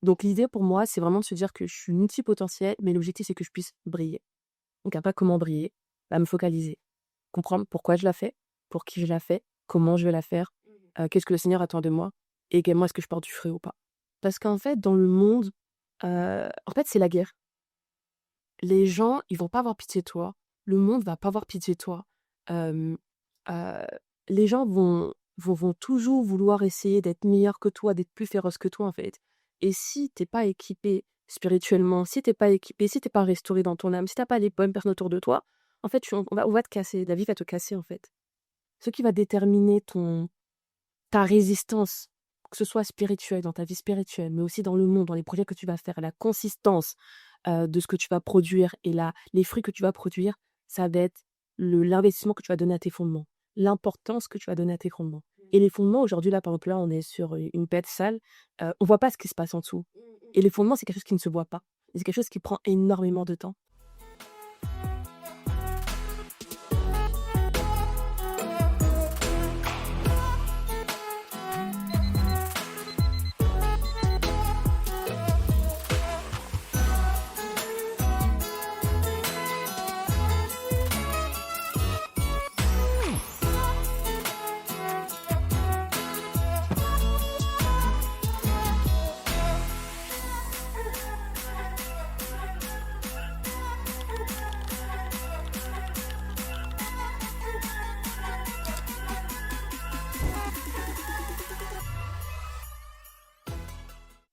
Donc l'idée pour moi, c'est vraiment de se dire que je suis multipotentielle, mais l'objectif, c'est que je puisse briller. Donc après, comment briller? Bah, me focaliser, comprendre pourquoi je la fais, pour qui je la fais, comment je vais la faire, qu'est-ce que le Seigneur attend de moi et également est-ce que je porte du fruit ou pas. Parce qu'en fait, dans le monde, en fait, c'est la guerre. Les gens, ils vont pas avoir pitié de toi. Le monde va pas avoir pitié de toi. Hem, heu, les gens vont toujours vouloir essayer d'être meilleurs que toi, d'être plus féroces que toi, en fait. Et si t'es pas équipé spirituellement, si t'es pas équipé, si t'es pas restauré dans ton âme, si t'as pas les bonnes personnes autour de toi, en fait, on va te casser. La vie va te casser, en fait. Ce qui va déterminer ta résistance, que ce soit spirituelle, dans ta vie spirituelle, mais aussi dans le monde, dans les projets que tu vas faire, la consistance, de ce que tu vas produire et les fruits que tu vas produire, ça va être l'investissement que tu vas donner à tes fondements, l'importance que tu vas donner à tes fondements. Et les fondements, aujourd'hui, là, par exemple, là, on est sur une salle, on voit pas ce qui se passe en dessous. Et les fondements, c'est quelque chose qui ne se voit pas. Et c'est quelque chose qui prend énormément de temps.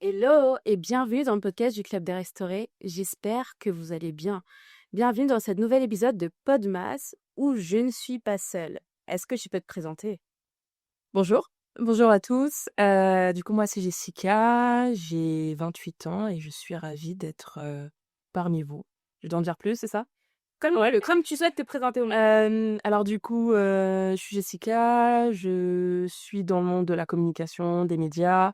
Hello et bienvenue dans le podcast du Club des Restaurés. J'espère que vous allez bien. Bienvenue dans ce nouvel épisode de Podmas où je ne suis pas seule. Est-ce que tu peux te présenter? Bonjour. Bonjour à tous. Du coup, moi, c'est Jessica, j'ai 28 ans et je suis ravie d'être parmi vous. Je dois en dire plus, c'est ça? Comme tu souhaites te présenter. Alors du coup, je suis Jessica, je suis dans le monde de la communication, des médias.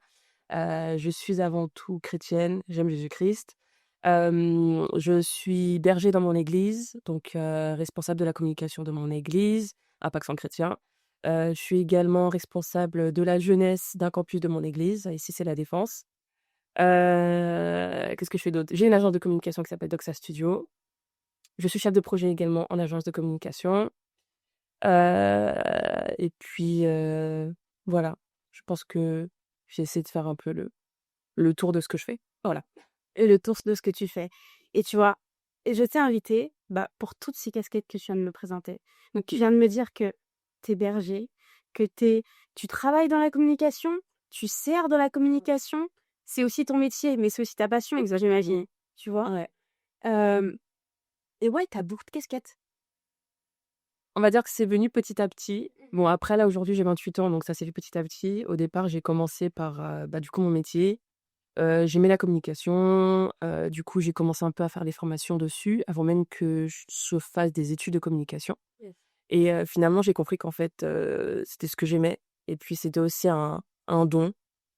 Je suis avant tout chrétienne, j'aime Jésus-Christ. Je suis berger dans mon église, donc responsable de la communication de mon église, Impact Chrétien. Je suis également responsable de la jeunesse d'un campus de mon église, ici c'est La Défense. Qu'est-ce que je fais d'autre? J'ai une agence de communication qui s'appelle Doxa Studio. Je suis chef de projet également en agence de communication. Et puis, voilà, je pense que j'ai essayé de faire un peu le tour de ce que je fais. Voilà. Et le tour de ce que tu fais. Et tu vois, et je t'ai invité pour toutes ces casquettes que tu viens de me présenter. Donc, tu viens de me dire que tu es berger, que tu travailles dans la communication, tu sers dans la communication. C'est aussi ton métier, mais c'est aussi ta passion, j'imagine. Tu vois? Ouais. Euh, et ouais, tu as beaucoup de casquettes. On va dire que c'est venu petit à petit. Bon, après là, aujourd'hui, j'ai 28 ans, donc ça s'est fait petit à petit. Au départ, j'ai commencé par, du coup, mon métier. J'aimais la communication, du coup, j'ai commencé un peu à faire des formations dessus, avant même que je fasse des études de communication. Yes. Et finalement, j'ai compris qu'en fait, c'était ce que j'aimais et puis c'était aussi un don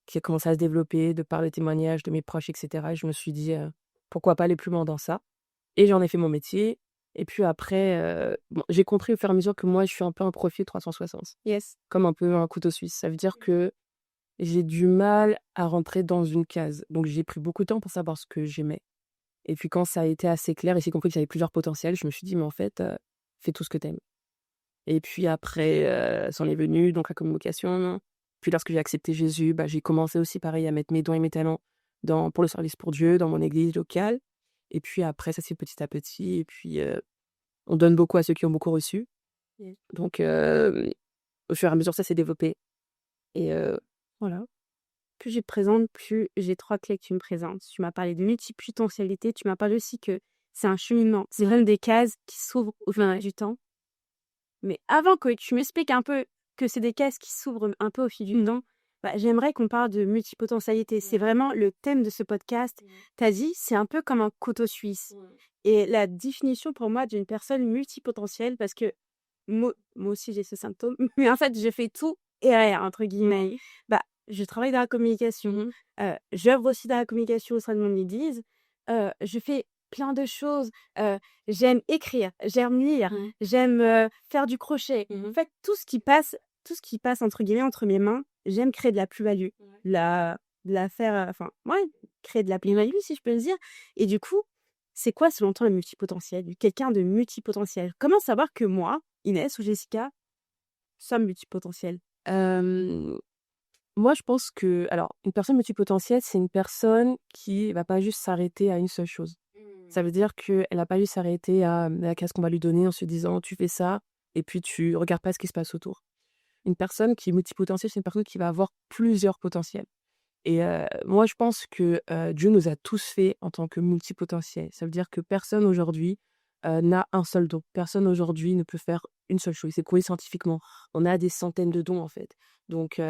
qui a commencé à se développer de par les témoignages de mes proches et cetera et je me suis dit, «Pourquoi pas aller plus loin dans ça?» et j'en ai fait mon métier et puis après, bon, j'ai compris au fur et à mesure que moi, je suis un peu un profil 360, Yes. comme un peu un couteau suisse. Ça veut dire que j'ai du mal à rentrer dans une case. Donc j'ai pris beaucoup de temps pour savoir ce que j'aimais et puis quand ça a été assez clair et j'ai compris que j'avais plusieurs potentiels, je me suis dit: «Mais en fait, fais tout ce que t'aimes. Et puis après, c'en est venu donc la communication. Puis lorsque j'ai accepté Jésus, bah, j'ai commencé aussi pareil à mettre mes dons et mes talents pour le service pour Dieu, dans mon église locale. Et puis après, ça c'est petit à petit et puis, on donne beaucoup à ceux qui ont beaucoup reçu. Yes. Donc, au fur et à mesure, ça s'est développé et voilà. Plus je te présente, plus j'ai 3 clés que tu me présentes. Tu m'as parlé de multipotentialité, tu m'as parlé aussi que c'est un cheminement. C'est vraiment des cases qui s'ouvrent au fil du temps. Mais avant que tu m'expliques un peu que c'est des cases qui s'ouvrent un peu au fil du temps, j'aimerais qu'on parle de multipotentialité. C'est vraiment le thème de ce podcast. Tu as dit, c'est un peu comme un couteau suisse. Et la définition pour moi d'une personne multipotentielle, parce que moi aussi j'ai ce symptôme, mais en fait je fais tout et rien, entre guillemets. Je travaille dans la communication, j'œuvre aussi dans la communication au sein de mon église, je fais plein de choses, j'aime écrire, j'aime lire, j'aime, faire du crochet. En fait, tout ce qui passe entre guillemets «entre mes mains», j'aime créer de la plus-value, la de la faire, enfin, ouais, créer de la plus-value, si je peux le dire. Et du coup, c'est quoi, selon toi, le multipotentiel? Quelqu'un de multipotentiel? Comment savoir que moi, Inès ou Jessica, sommes multipotentiels? Hem, Moi, je pense que alors, une personne multipotentielle, c'est une personne qui va pas juste s'arrêter à une seule chose. Ça veut dire qu'elle va pas juste s'arrêter à la case qu'on va lui donner en se disant: «Tu fais ça» et puis tu regardes pas ce qui se passe autour. Une personne qui est multipotentielle, c'est une personne qui va avoir plusieurs potentiels et moi, je pense que, Dieu nous a tous faits en tant que multipotentiels. Ça veut dire que personne aujourd'hui, n'a un seul don. Personne aujourd'hui ne peut faire une seule chose. C'est prouvé scientifiquement. On a des centaines de dons, en fait. Donc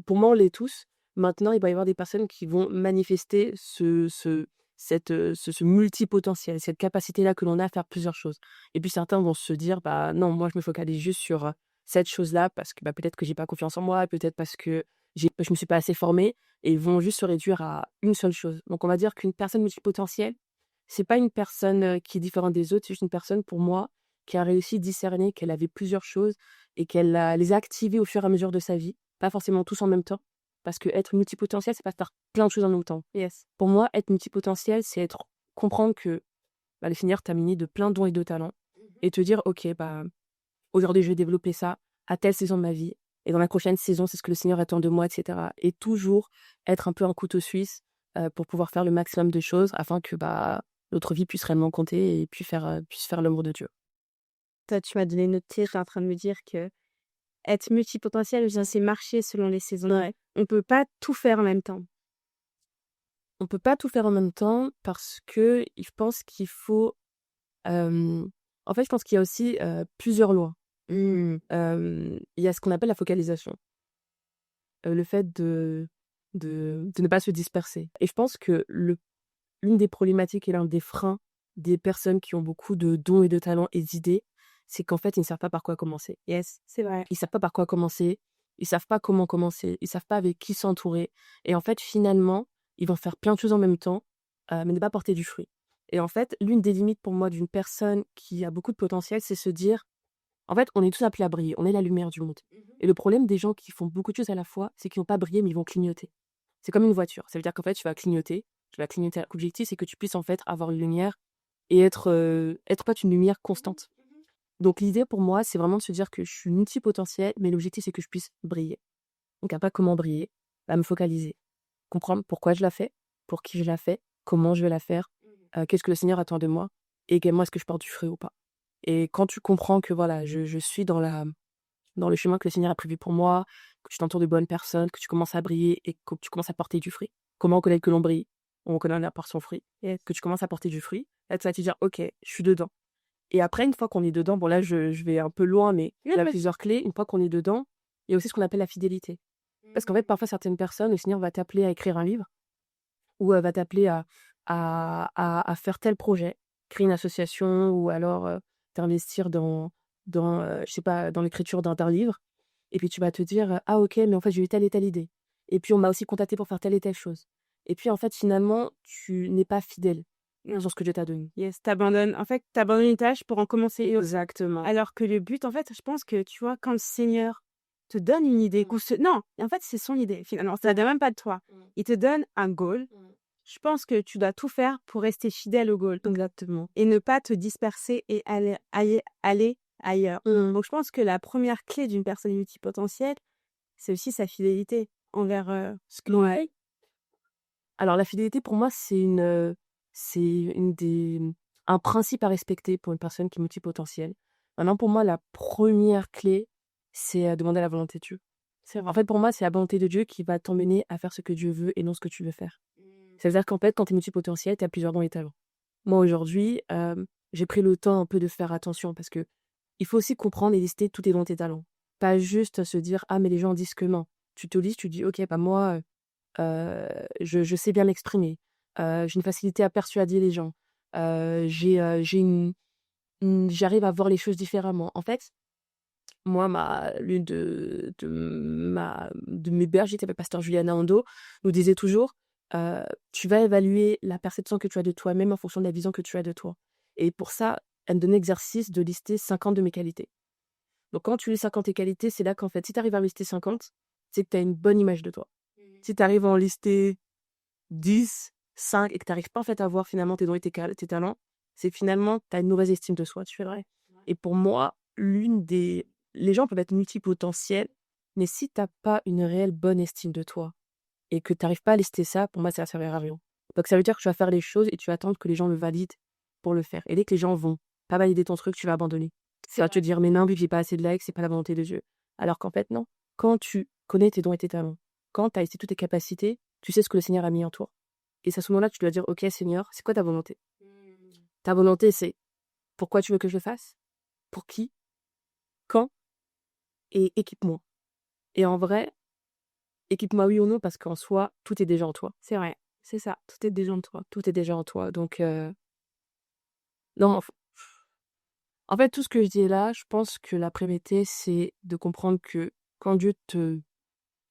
pour moi, on l'est tous. Maintenant, il va y avoir des personnes qui vont manifester ce multipotentiel, cette capacité-là que l'on a à faire plusieurs choses. Et puis certains vont se dire: «Bah, non, moi je me focalise juste sur, cette chose-là parce que, bah, peut-être que j'ai pas confiance en moi, peut-être parce que je me suis pas assez formé et ils vont juste se réduire à une seule chose. Donc on va dire qu'une personne multipotentielle, c'est pas une personne, qui est différente des autres, c'est juste une personne pour moi qui a réussi à discerner qu'elle avait plusieurs choses et les a activées au fur et à mesure de sa vie, pas forcément tous en même temps. Parce qu'être multipotentiel, c'est pas faire plein de choses en même temps. Yes. Pour moi, être multipotentiel, c'est comprendre que, bah, le Seigneur t'a muni de plein de dons et de talents et te dire: «OK, bah, aujourd'hui, je vais développer ça à telle saison de ma vie et dans la prochaine saison, c'est ce que le Seigneur attend de moi» et cetera et toujours être un peu un couteau suisse, pour pouvoir faire le maximum de choses afin que, bah, notre vie puisse réellement compter et puisse faire l'amour de Dieu. Toi, tu m'as donné une autre clé, tu es en train de me dire que être multipotentiel, bien, c'est marcher selon les saisons. Ouais. On peut pas tout faire en même temps. On peut pas tout faire en même temps parce que je pense qu'il faut, en fait, je pense qu'il y a aussi, plusieurs lois. Il y a ce qu'on appelle la focalisation, le fait de ne pas se disperser et je pense que l'une des problématiques et l'un des freins des personnes qui ont beaucoup de dons et de talents et d'idées, c'est qu'en fait, ils ne savent pas par quoi commencer. Yes, c'est vrai. Ils savent pas par quoi commencer, ils savent pas comment commencer, ils savent pas avec qui s'entourer et en fait, finalement, ils vont faire plein de choses en même temps, mais ne pas porter du fruit et en fait, l'une des limites pour moi d'une personne qui a beaucoup de potentiel, c'est se dire: «En fait, on est tous appelés à briller, on est la lumière du monde» et le problème des gens qui font beaucoup de choses à la fois, c'est qu'ils vont pas briller, mais ils vont clignoter. C'est comme une voiture, ça veut dire qu'en fait, tu vas clignoter. L'objectif, c'est que tu puisses, en fait, avoir une lumière et être en fait une lumière constante. Donc l'idée pour moi, c'est vraiment de se dire que je suis multipotentielle, mais l'objectif, c'est que je puisse briller. Donc à pas comment briller, à me focaliser, comprendre pourquoi je la fais, pour qui je la fais, comment je vais la faire, qu'est-ce que le Seigneur attend de moi et également est-ce que je porte du fruit ou pas. Et quand tu comprends que voilà, je suis dans le chemin que le Seigneur a prévu pour moi, que tu t'entoures de bonnes personnes, que tu commences à briller et que tu commences à porter du fruit. Comment on connaît que l'on brille? On connaît par son fruit. Et que tu commences à porter du fruit, là, tu vas te dire: «OK, je suis dedans». Et après, une fois qu'on est dedans, bon là, je vais un peu loin, mais il y a plusieurs clés. Une fois qu'on est dedans, il y a aussi ce qu'on appelle la fidélité. Parce qu'en fait, parfois, certaines personnes, le Seigneur va t'appeler à écrire un livre ou va t'appeler à faire tel projet, créer une association ou alors, t'investir je sais pas, dans l'écriture d'un livre et puis tu vas te dire: «Ah OK, mais en fait, j'ai eu telle et telle idée et puis on m'a aussi contacté pour faire telle et telle chose» et puis en fait, finalement, tu n'es pas fidèle sur ce que Dieu t'a donné. Yes, t'abandonnes. En fait, t'abandonnes une tâche pour en commencer une autre. Exactement. Alors que le but, en fait, je pense que, tu vois, quand le Seigneur te donne une idée, non, en fait, c'est son idée, finalement. Ça ne vient même pas de toi. Il te donne un goal. Je pense que tu dois tout faire pour rester fidèle au goal. Exactement. Et ne pas te disperser et aller ailleurs. Donc, je pense que la première clé d'une personne multipotentielle, c'est aussi sa fidélité envers ce que l'on fait. Alors la fidélité pour moi, c'est une des un principe à respecter pour une personne qui est multipotentielle. Maintenant pour moi, la première clé, c'est, demander la volonté de Dieu. C'est vrai. En fait, pour moi, c'est la volonté de Dieu qui va t'emmener à faire ce que Dieu veut et non ce que tu veux faire. Ça veut dire qu'en fait, quand tu es multipotentiel, tu as plusieurs dons et talents. Moi aujourd'hui, j'ai pris le temps un peu de faire attention parce que il faut aussi comprendre et lister tous tes dons et tes talents. Pas juste se dire: «Ah mais les gens disent que non». Tu te listes, tu dis: «OK, bah moi, je sais bien m'exprimer, j'ai une facilité à persuader les gens, j'ai j'arrive à voir les choses différemment. En fait, moi, l'une de mes bergers, qui s'appelle pasteur Juliana Ando, nous disait toujours, «Tu vas évaluer la perception que tu as de toi-même en fonction de la vision que tu as de toi» et pour ça, elle me donnait l'exercice de lister 50 de mes qualités. Donc quand tu lis 50 tes qualités, c'est là qu'en fait, si tu arrives à lister 50, c'est que tu as une bonne image de toi. Si tu arrives à en lister 10, 5 et que tu n'arrives pas en fait à voir finalement tes dons et tes talents, c'est que finalement tu as une mauvaise estime de soi, tu verrais. Et pour moi, les gens peuvent être multipotentiels, mais si tu pas une réelle bonne estime de toi et que tu n'arrives pas à lister ça, pour moi, ça va servir à rien. Donc ça veut dire que tu vas faire les choses et tu vas attendre que les gens le valident pour le faire. Et dès que les gens vont pas valider ton truc, tu vas abandonner. Tu vas te dire: «Mais non, vu que j'ai pas assez de likes, c'est pas la volonté de Dieu». Alors qu'en fait, non. Quand tu connais tes dons et tes talents, quand tu as listé toutes tes capacités, tu sais ce que le Seigneur a mis en toi. Et c'est à ce moment-là, tu dois dire: «OK Seigneur, c'est quoi ta volonté?» Ta volonté, c'est pourquoi tu veux que je le fasse? Pour qui? Quand? Et équipe-moi. Et en vrai, équipe-moi oui ou non, parce qu'en soi, tout est déjà en toi. C'est vrai, c'est ça, tout est déjà en toi. Tout est déjà en toi. Donc, non, en fait, tout ce que je dis là, je pense que la priorité, c'est de comprendre que quand Dieu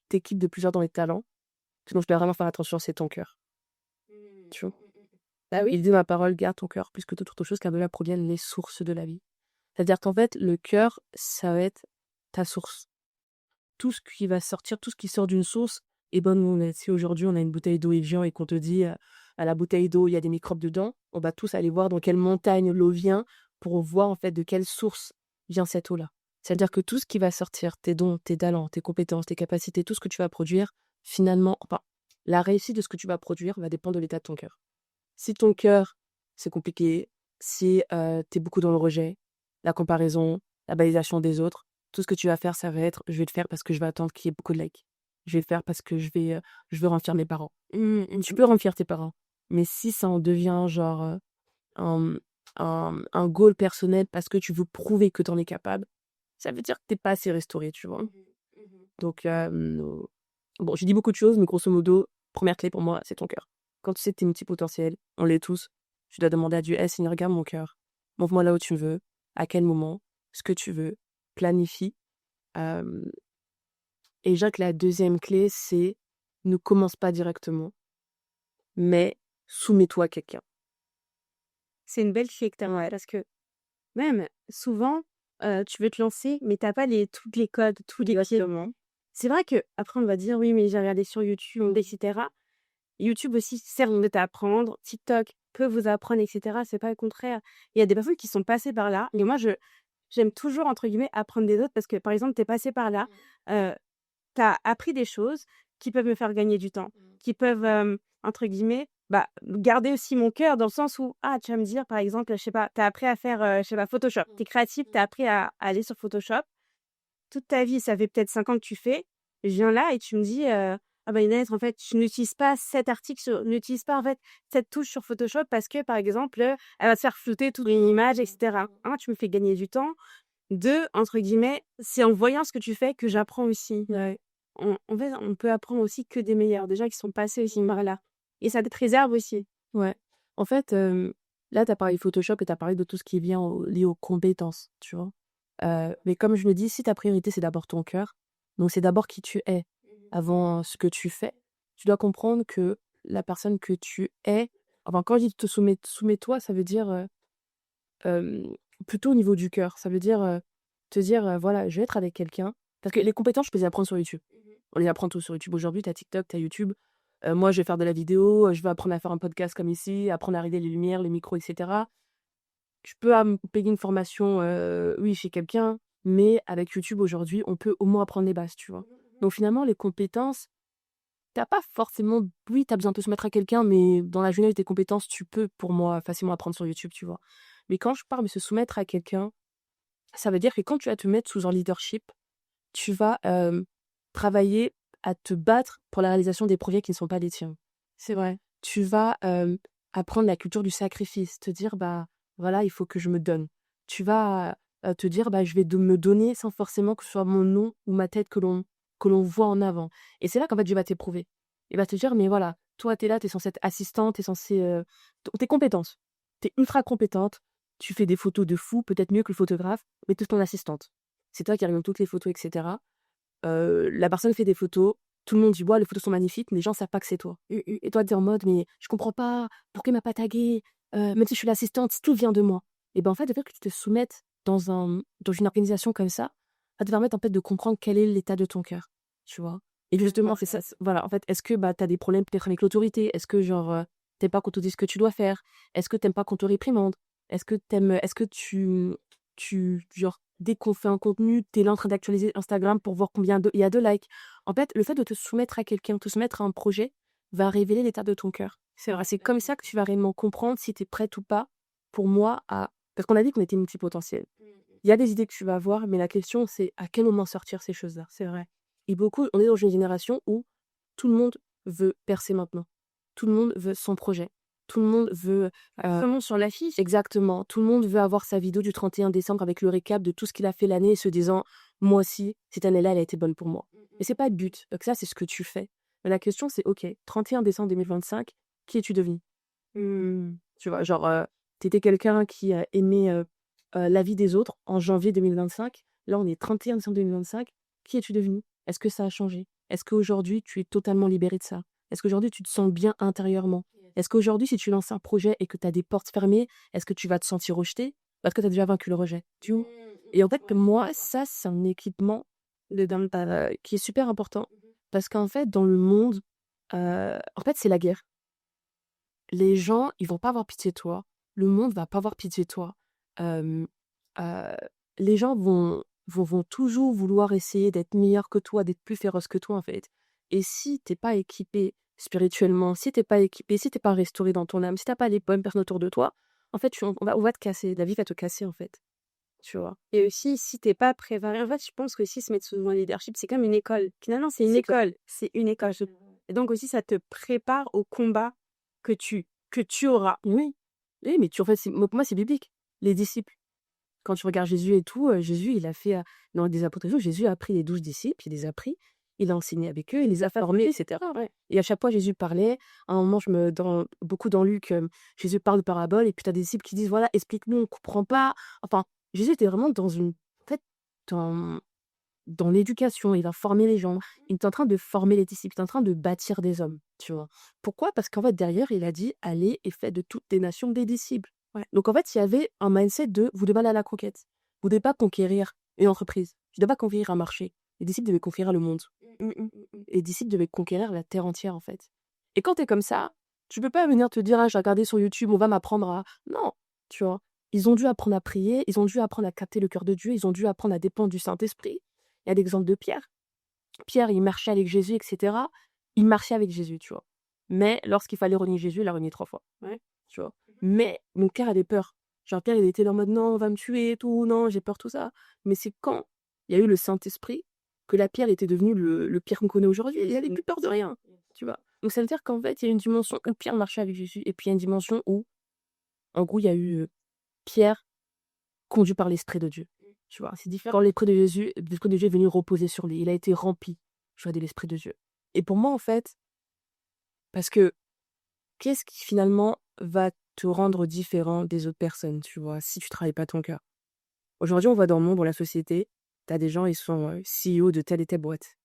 t'équipe de plusieurs dans les talents, ce dont je dois vraiment faire attention, c'est ton cœur. Tu vois? Bah oui. Il dit dans la parole: «Garde ton cœur plus que toute autre chose, car de là proviennent les sources de la vie». C'est-à-dire qu'en fait, le cœur, ça va être ta source. Tout ce qui va sortir, tout ce qui sort d'une source est bonne ou mauvaise. Si aujourd'hui on a une bouteille d'eau Evian et qu'on te dit, à la bouteille d'eau, il y a des microbes dedans, on va tous aller voir dans quelle montagne l'eau vient pour voir en fait de quelle source vient cette eau-là. C'est-à-dire que tout ce qui va sortir, tes dons, tes talents, tes compétences, tes capacités, tout ce que tu vas produire, finalement, enfin, la réussite de ce que tu vas produire va dépendre de l'état de ton cœur. Si ton cœur, c'est compliqué, si tu es beaucoup dans le rejet, la comparaison, la validation des autres, tout ce que tu vas faire, ça va être: «Je vais le faire parce que je vais attendre qu'il y ait beaucoup de likes. Je vais le faire parce que je veux rendre fiers mes parents». Tu peux rendre fiers tes parents, mais si ça en devient genre, un un goal personnel parce que tu veux prouver que tu en es capable, ça veut dire que tu pas assez restauré, tu vois? Donc, bon, j'ai dit beaucoup de choses, mais grosso modo, première clé pour moi, c'est ton cœur. Quand tu sais que tu es multipotentiel, on l'est tous, tu dois demander à Dieu: «Hey Seigneur, regarde mon cœur. Montre-moi là où tu me veux, à quel moment, ce que tu veux, planifie». Hem et je dirais que la deuxième clé, c'est ne commence pas directement, mais soumets-toi à quelqu'un. C'est une belle fille que tu Ouais. parce que même souvent, tu veux te lancer, mais t'as pas toutes les codes, tous les tips. Exactement. C'est vrai qu'après on va dire: «Oui, mais j'ai regardé sur YouTube et cetera». YouTube aussi sert de t'apprendre, TikTok peut vous apprendre et cetera, c'est pas le contraire. Il y a des personnes qui sont passées par là et moi j'aime toujours entre guillemets «apprendre des autres» parce que par exemple, tu es passé par là, heu, tu as appris des choses qui peuvent me faire gagner du temps, qui peuvent, entre guillemets, bah, garder aussi mon cœur dans le sens où, ah, tu vas me dire par exemple, je sais pas, tu as appris à faire, je sais pas, Photoshop. Tu es créatif, tu as appris à aller sur Photoshop. Toute ta vie, ça fait peut-être 5 ans que tu fais. Je viens là et tu me dis, «Ah bah, Inès, en fait, je n'utilise pas cet article n'utilise pas, en fait, cette touche sur Photoshop parce que, par exemple, elle va te faire flouter toute une image et cetera». 1, tu me fais gagner du temps. 2, entre guillemets, c'est en voyant ce que tu fais que j'apprends aussi. Ouais. En fait, on peut apprendre aussi que des meilleurs, des gens qui sont passés aussi par là et ça te préserve aussi. Ouais. En fait, là, tu as parlé Photoshop et tu as parlé de tout ce qui vient lié aux compétences, tu vois? Mais comme je le dis, si ta priorité, c'est d'abord ton cœur, donc c'est d'abord qui tu es avant ce que tu fais, tu dois comprendre que la personne que tu es, enfin, quand je dis te soumets-toi, ça veut dire, hem, plutôt au niveau du cœur. Ça veut dire, te dire, «Voilà, je vais être avec quelqu'un» parce que les compétences, je peux les apprendre sur YouTube. On les apprend tous sur YouTube aujourd'hui, tu as TikTok, tu as YouTube. Moi, je vais faire de la vidéo, je vais apprendre à faire un podcast comme ici, apprendre à régler les lumières, les micros et cetera. Je peux payer une formation, oui, chez quelqu'un, mais avec YouTube aujourd'hui, on peut au moins apprendre les bases, tu vois? Donc finalement, les compétences, tu pas forcément oui, tu as besoin de te soumettre à quelqu'un, mais dans la genèse des compétences, tu peux, pour moi, facilement apprendre sur YouTube, tu vois? Mais quand je parle de se soumettre à quelqu'un, ça veut dire que quand tu vas te mettre sous un leadership, tu vas, travailler à te battre pour la réalisation des projets qui ne sont pas les tiens. C'est vrai. Tu vas, apprendre la culture du sacrifice, te dire: «Bah, voilà, il faut que je me donne». Tu vas, te dire: «Bah, je vais me donner sans forcément que ce soit mon nom ou ma tête que l'on voit en avant» et c'est là qu'en fait Dieu va t'éprouver. Il va te dire: «Mais voilà, toi, tu es là, tu es censée être assistante, tu es censée, tes compétences. Tu es ultra compétente, tu fais des photos de fou, peut-être mieux que le photographe, mais tu es ton assistante. C'est toi qui regardes toutes les photos et cetera. La personne fait des photos, tout le monde dit: «Waouh, les photos sont magnifiques», mais les gens savent pas que c'est toi. Et toi, tu es en mode: «Mais je comprends pas, pourquoi il m'a pas taguée? Même si je suis l'assistante, tout vient de moi». Et ben, en fait, le fait que tu te soumettes dans une organisation comme ça, va te permettre, en fait, de comprendre quel est l'état de ton cœur, tu vois? Et justement, c'est ça. Voilà, en fait, est-ce que tu as des problèmes peut-être avec l'autorité? Est-ce que, genre, t'aimes pas qu'on te dise ce que tu dois faire? Est-ce que t'aimes pas qu'on te réprimande? Est-ce que genre, dès qu'on fait un contenu, t'es là en train d'actualiser Instagram pour voir combien il y a de likes? En fait, le fait de te soumettre à quelqu'un, te soumettre à un projet, va révéler l'état de ton cœur. C'est vrai. C'est comme ça que tu vas réellement comprendre si tu es prête ou pas, pour moi, à. Parce qu'on a dit qu'on était multipotentiel. Il y a des idées que tu vas avoir, mais la question, c'est à quel moment sortir ces choses-là. C'est vrai. Et beaucoup, on est dans une génération où tout le monde veut percer maintenant. Tout le monde veut son projet. Tout le monde veut. Vraiment sur l'affiche. Exactement. Tout le monde veut avoir sa vidéo du 31 décembre avec le récap de tout ce qu'il a fait l'année et se disant moi aussi, cette année-là, elle a été bonne pour moi. Mais c'est pas le but. Donc, ça, c'est ce que tu fais. Mais la question, c'est OK, 31 décembre 2025, qui es-tu devenu? Tu vois, genre, t'étais quelqu'un qui aimait la vie des autres en janvier 2025. Là, on est 31 décembre 2025. Qui es-tu devenu? Est-ce que ça a changé? Est-ce qu'aujourd'hui, tu es totalement libéré de ça? Est-ce qu'aujourd'hui, tu te sens bien intérieurement? Est-ce qu'aujourd'hui, si tu lances un projet et que tu as des portes fermées, est-ce que tu vas te sentir rejeté? Parce que tu as déjà vaincu le rejet. Tu vois? Et en fait, pour moi, ça, c'est un équipement qui est super important. Parce qu'en fait, dans le monde, en fait, c'est la guerre. Les gens, ils vont pas avoir pitié de toi. Le monde va pas avoir pitié de toi. Euh, euh, les gens vont toujours vouloir essayer d'être meilleurs que toi, d'être plus féroces que toi, en fait. Et si t'es pas équipé spirituellement, si t'es pas équipé, si t'es pas restauré dans ton âme, si t'as pas les bonnes personnes autour de toi, en fait, on va te casser. La vie va te casser, en fait. Tu vois. Et aussi, si t'es pas préparé, en fait, je pense que aussi se mettre sous un leadership, c'est comme une école. Finalement, c'est une école. C'est une école. Et donc aussi, ça te prépare au combat que tu auras. Oui. Oui, mais en fait, pour moi, c'est biblique. Les disciples. Quand tu regardes Jésus et tout, Jésus, il a fait, dans des apôtres et tout, Jésus a pris les 12 disciples, il les a pris, il a enseigné avec eux, il les a formés, etc. Ouais. Et à chaque fois, Jésus parlait. À un moment, beaucoup dans Luc, Jésus parle de paraboles, et puis tu as des disciples qui disent, voilà, explique-nous, on ne comprend pas. Enfin, Jésus était vraiment en fait, dans, dans l'éducation, il a formé les gens, il est en train de former les disciples, il est en train de bâtir des hommes, tu vois. Pourquoi? Parce qu'en fait, derrière, il a dit, allez et faites de toutes les nations des disciples. Ouais. Donc en fait, il y avait un mindset de, vous devez aller à la conquête. Vous ne devez pas conquérir une entreprise. Tu ne devez pas conquérir un marché. Les disciples devaient conquérir le monde. Les disciples devaient conquérir la terre entière, en fait. Et quand tu es comme ça, tu peux pas venir te dire, ah, j'ai regardé sur YouTube, on va m'apprendre à. Non, tu vois. Ils ont dû apprendre à prier, ils ont dû apprendre à capter le cœur de Dieu, ils ont dû apprendre à dépendre du Saint-Esprit. Il y a l'exemple de Pierre. Pierre, il marchait avec Jésus, etc. Il marchait avec Jésus, tu vois. Mais lorsqu'il fallait renier Jésus, il a renié 3 fois. Ouais. Tu vois. Mais mon cœur avait peur. Genre, Pierre, il était là en mode, non, on va me tuer et tout, non, j'ai peur, tout ça. Mais c'est quand il y a eu le Saint-Esprit que la Pierre était devenue le Pierre qu'on connaît aujourd'hui. Il n'avait plus peur de rien, tu vois. Donc, ça veut dire qu'en fait, il y a une dimension où Pierre marchait avec Jésus, et puis il y a une dimension où, en gros, il y a eu Pierre conduit par l'Esprit de Dieu. Tu vois, c'est différent. Quand l'Esprit de Jésus est venu reposer sur lui, il a été rempli, tu vois, de l'Esprit de Dieu. Et pour moi, en fait, parce que qu'est-ce qui finalement va te rendre différent des autres personnes, tu vois, si tu travailles pas ton cœur? Aujourd'hui, on voit dans le monde, dans la société, tu as des gens, ils sont CEO de telle et telle boîte.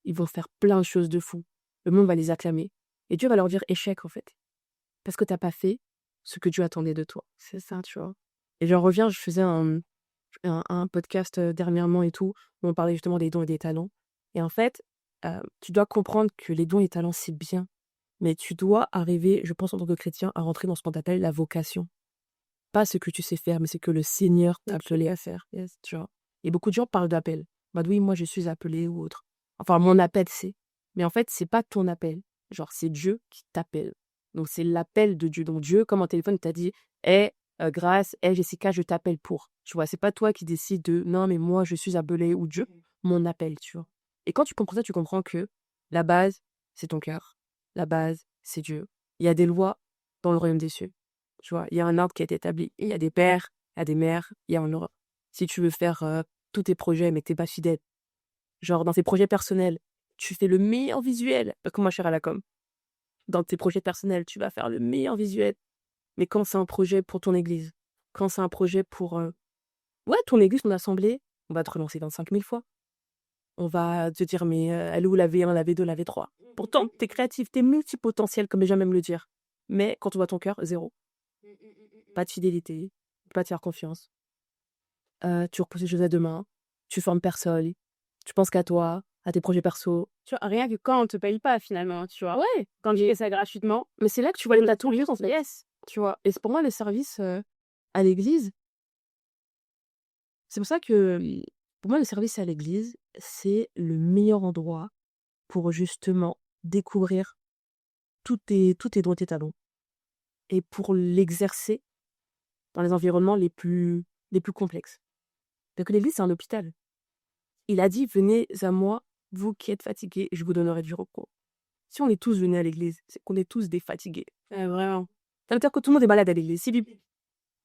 Ils vont faire plein de choses de fou. Le monde va les acclamer. Et Dieu va leur dire échec, en fait. Parce que t'as pas fait ce que Dieu attendait de toi. C'est ça, tu vois. Et j'en reviens, je faisais un podcast dernièrement et tout, où on parlait justement des dons et des talents. Et en fait, tu dois comprendre que les dons et talents, c'est bien. Mais tu dois arriver, je pense en tant que chrétien, à rentrer dans ce qu'on appelle la vocation. Pas ce que tu sais faire, mais ce que le Seigneur t'a appelé à faire. Yes, tu vois. Et beaucoup de gens parlent d'appel. Bah oui, moi je suis appelé ou autre. Enfin, mon appel c'est. Mais en fait, c'est pas ton appel. Genre, c'est Dieu qui t'appelle. Donc, c'est l'appel de Dieu. Donc, Dieu, comme un téléphone, t'a dit, hé, Grâce, hé, Jessica, je t'appelle pour. Tu vois, c'est pas toi qui décides de, non, mais moi je suis appelé ou Dieu, mon appel, tu vois. Et quand tu comprends ça, tu comprends que la base, c'est ton cœur. La base, c'est Dieu. Il y a des lois dans le royaume des cieux. Tu vois, il y a un ordre qui a été établi. Il y a des pères, il y a des mères, il y a un ordre. Si tu veux faire tous tes projets, mais que t'es pas fidèle, genre dans tes projets personnels, tu fais le meilleur visuel, pas comme moi, chère à la com. Dans tes projets personnels, tu vas faire le meilleur visuel. Mais quand c'est un projet pour ton église, quand c'est un projet pour ouais, ton église, ton assemblée, on va te relancer 25 000 fois. On va te dire, mais elle est où la V1, la V2, la V3? Pourtant, t'es créatif, t'es multipotentiel, comme j'aime même le dire. Mais quand on voit ton cœur, zéro. Pas de fidélité, pas de faire confiance. Tu reposes les choses à demain, tu formes personne, tu penses qu'à toi, à tes projets perso. Tu vois, rien que quand on te paye pas finalement, tu vois. Ouais, Quand tu fais ça gratuitement, mais c'est là que tu vois la ton en fait. yes, tu vois. Et c'est pour moi le service à l'église, c'est pour ça que pour moi le service à l'église, c'est le meilleur endroit pour justement découvrir tous tes dons et tes talents et pour l'exercer dans les environnements les plus complexes. Parce que l'église, c'est un hôpital. Il a dit: «Venez à moi, vous qui êtes fatigués, et je vous donnerai du repos». Si on est tous venus à l'église, c'est qu'on est tous des fatigués. Vraiment. Ça veut dire que tout le monde est malade à l'église. C'est biblique.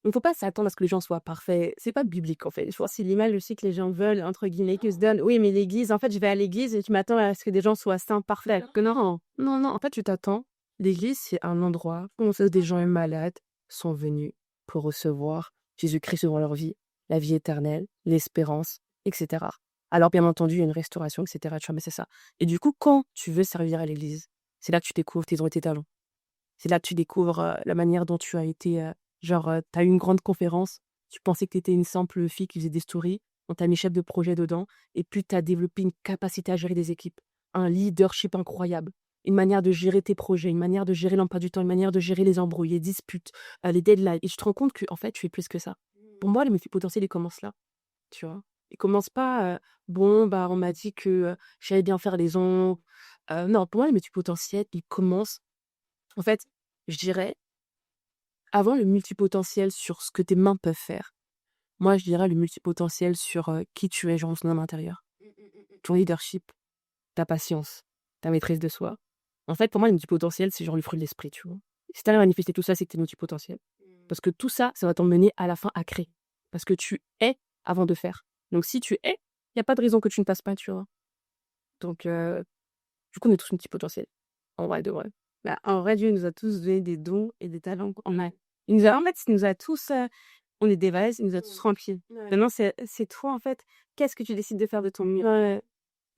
Il ne faut pas s'attendre à ce que les gens soient parfaits. C'est pas biblique, en fait, tu vois? C'est l'image aussi que les gens veulent, entre guillemets, que se donnent. Oui, mais l'église, en fait, je vais à l'église et tu m'attends à ce que des gens soient saints, parfaits. Que non, non, non, en fait, tu t'attends. L'église, c'est un endroit où des gens malades sont venus pour recevoir Jésus-Christ dans leur vie, la vie éternelle, l'espérance, etc. Alors, bien entendu, il y a une restauration, etc. Tu vois, mais c'est ça. Et du coup, quand tu veux servir à l'église, c'est là que tu découvres tes dons et tes talents. C'est là que tu découvres la manière dont tu as été. Genre, tu as eu une grande conférence, tu pensais que tu étais une simple fille qui faisait des stories, on t'a mis chef de projet dedans, et puis tu as développé une capacité à gérer des équipes, un leadership incroyable, une manière de gérer tes projets, une manière de gérer l'emploi du temps, une manière de gérer les embrouilles, les disputes, les deadlines. Et je te rends compte que en fait, tu es plus que ça. Pour moi, le multipotentiel, il commence là, tu vois. Il commence pas, bon, bah, on m'a dit que j'allais bien faire les ongles. Non, pour moi, le multipotentiel, il commence, en fait, je dirais, avant le multipotentiel sur ce que tes mains peuvent faire, moi, je dirais le multipotentiel sur qui tu es, genre, en ton âme intérieure. Ton leadership, ta patience, ta maîtrise de soi. En fait, pour moi, le multipotentiel, c'est genre le fruit de l'esprit, tu vois. Si tu as manifesté tout ça, c'est que tu es multipotentiel. Parce que tout ça, ça va t'emmener à la fin à créer. Parce que tu es avant de faire. Donc, si tu es, il n'y a pas de raison que tu ne passes pas, tu vois. Donc, du coup, on est tous multipotentiels. En vrai, de vrai. Bah, en vrai, Dieu nous a tous donné des dons et des talents qu'on a. En fait, il nous a tous, on est des vases, il nous a tous remplis. Ouais. Maintenant, c'est toi, en fait, qu'est-ce que tu décides de faire de ton mieux? Ouais.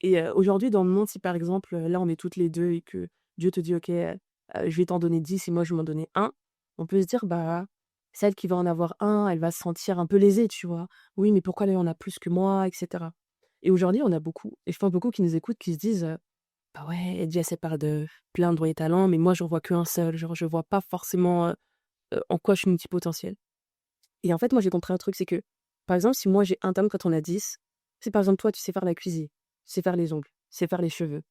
Et aujourd'hui, dans le monde, si par exemple, là, on est toutes les 2 et que Dieu te dit: «OK, je vais t'en donner 10 et moi je vais m'en donner un», on peut se dire: «Bah, celle qui va en avoir un, elle va se sentir un peu lésée», tu vois? «Oui, mais pourquoi elle en a plus que moi?» et cetera. Et aujourd'hui, on a beaucoup et je pense beaucoup qui nous écoutent, qui se disent, «Bah ouais, Dieu, elle parle de plein de dons et talents, mais moi, j'en vois qu'un seul, genre je vois pas forcément, en quoi je suis multipotentielle». Et en fait, moi, j'ai compris un truc, c'est que, par exemple, si moi j'ai un talent quand on a 10, si par exemple toi, tu sais faire la cuisine, tu sais faire les ongles, tu sais faire les cheveux,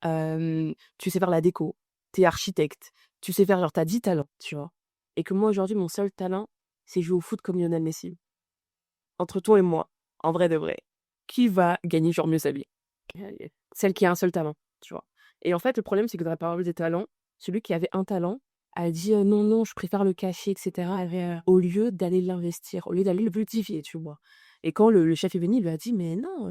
tu sais faire la déco, tu es architecte, tu sais faire genre tu as 10 talents, tu vois? Et que moi aujourd'hui, mon seul talent, c'est jouer au foot comme Lionel Messi. Entre toi et moi, en vrai de vrai, qui va gagner genre mieux sa vie? Celle qui a un seul talent, tu vois? Et en fait, le problème, c'est que dans la parole des talents, celui qui avait un talent a dit: «Non, non, je préfère le cacher» et cetera, au lieu d'aller l'investir, au lieu d'aller le multiplier, tu vois? Et quand le chef est venu, il lui a dit: «Mais non,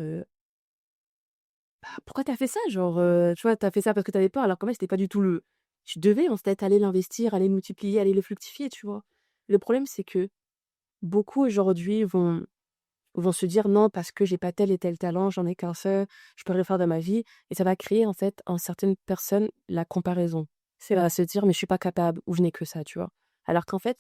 bah, pourquoi tu as fait ça?» Genre, tu vois, tu as fait ça parce que tu avais peur, alors qu'en fait, c'était pas du tout le tu devais en fait aller l'investir, aller le multiplier, aller le fructifier, tu vois? Le problème, c'est que beaucoup aujourd'hui vont se dire: «Non, parce que j'ai pas tel et tel talent, j'en ai qu'un seul, je peux rien faire de ma vie», et ça va créer en fait en certaines personnes la comparaison. C'est Elle vrai. va se dire: «Mais je suis pas capable» ou «Je n'ai que ça», tu vois? Alors qu'en fait,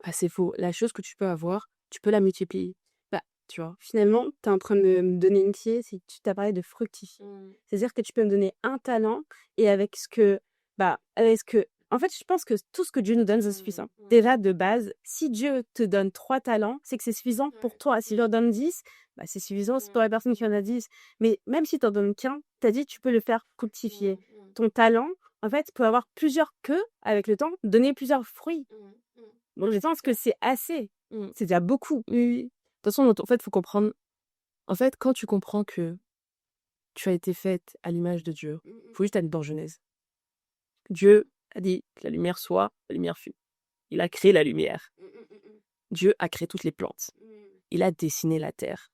bah, c'est faux. La chose que tu peux avoir, tu peux la multiplier, Bah, tu vois? finalement, tu es en train de me donner une clé, c'est que tu t'as parlé de fructifier. C'est-à-dire que tu peux me donner un talent et avec ce que, bah, avec ce que, en fait, je pense que tout ce que Dieu nous donne, c'est suffisant. Déjà, de base, si Dieu te donne 3 talents, c'est que c'est suffisant pour toi. S'il en donne 10, bah, c'est suffisant c'est pour la personne qui en a 10. Mais même si tu en donnes qu'un, tu as dit, tu peux le faire fructifier. Ton talent, en fait, peut avoir plusieurs queues avec le temps, donner plusieurs fruits. Donc, je pense que c'est assez. Mmh. C'est déjà beaucoup. Oui, oui. De toute façon, en fait, faut comprendre en fait, quand tu comprends que tu as été faite à l'image de Dieu, faut juste aller dans Genèse. Dieu a dit que la lumière soit, la lumière fut. Il a créé la lumière. Dieu a créé toutes les plantes. Il a dessiné la terre.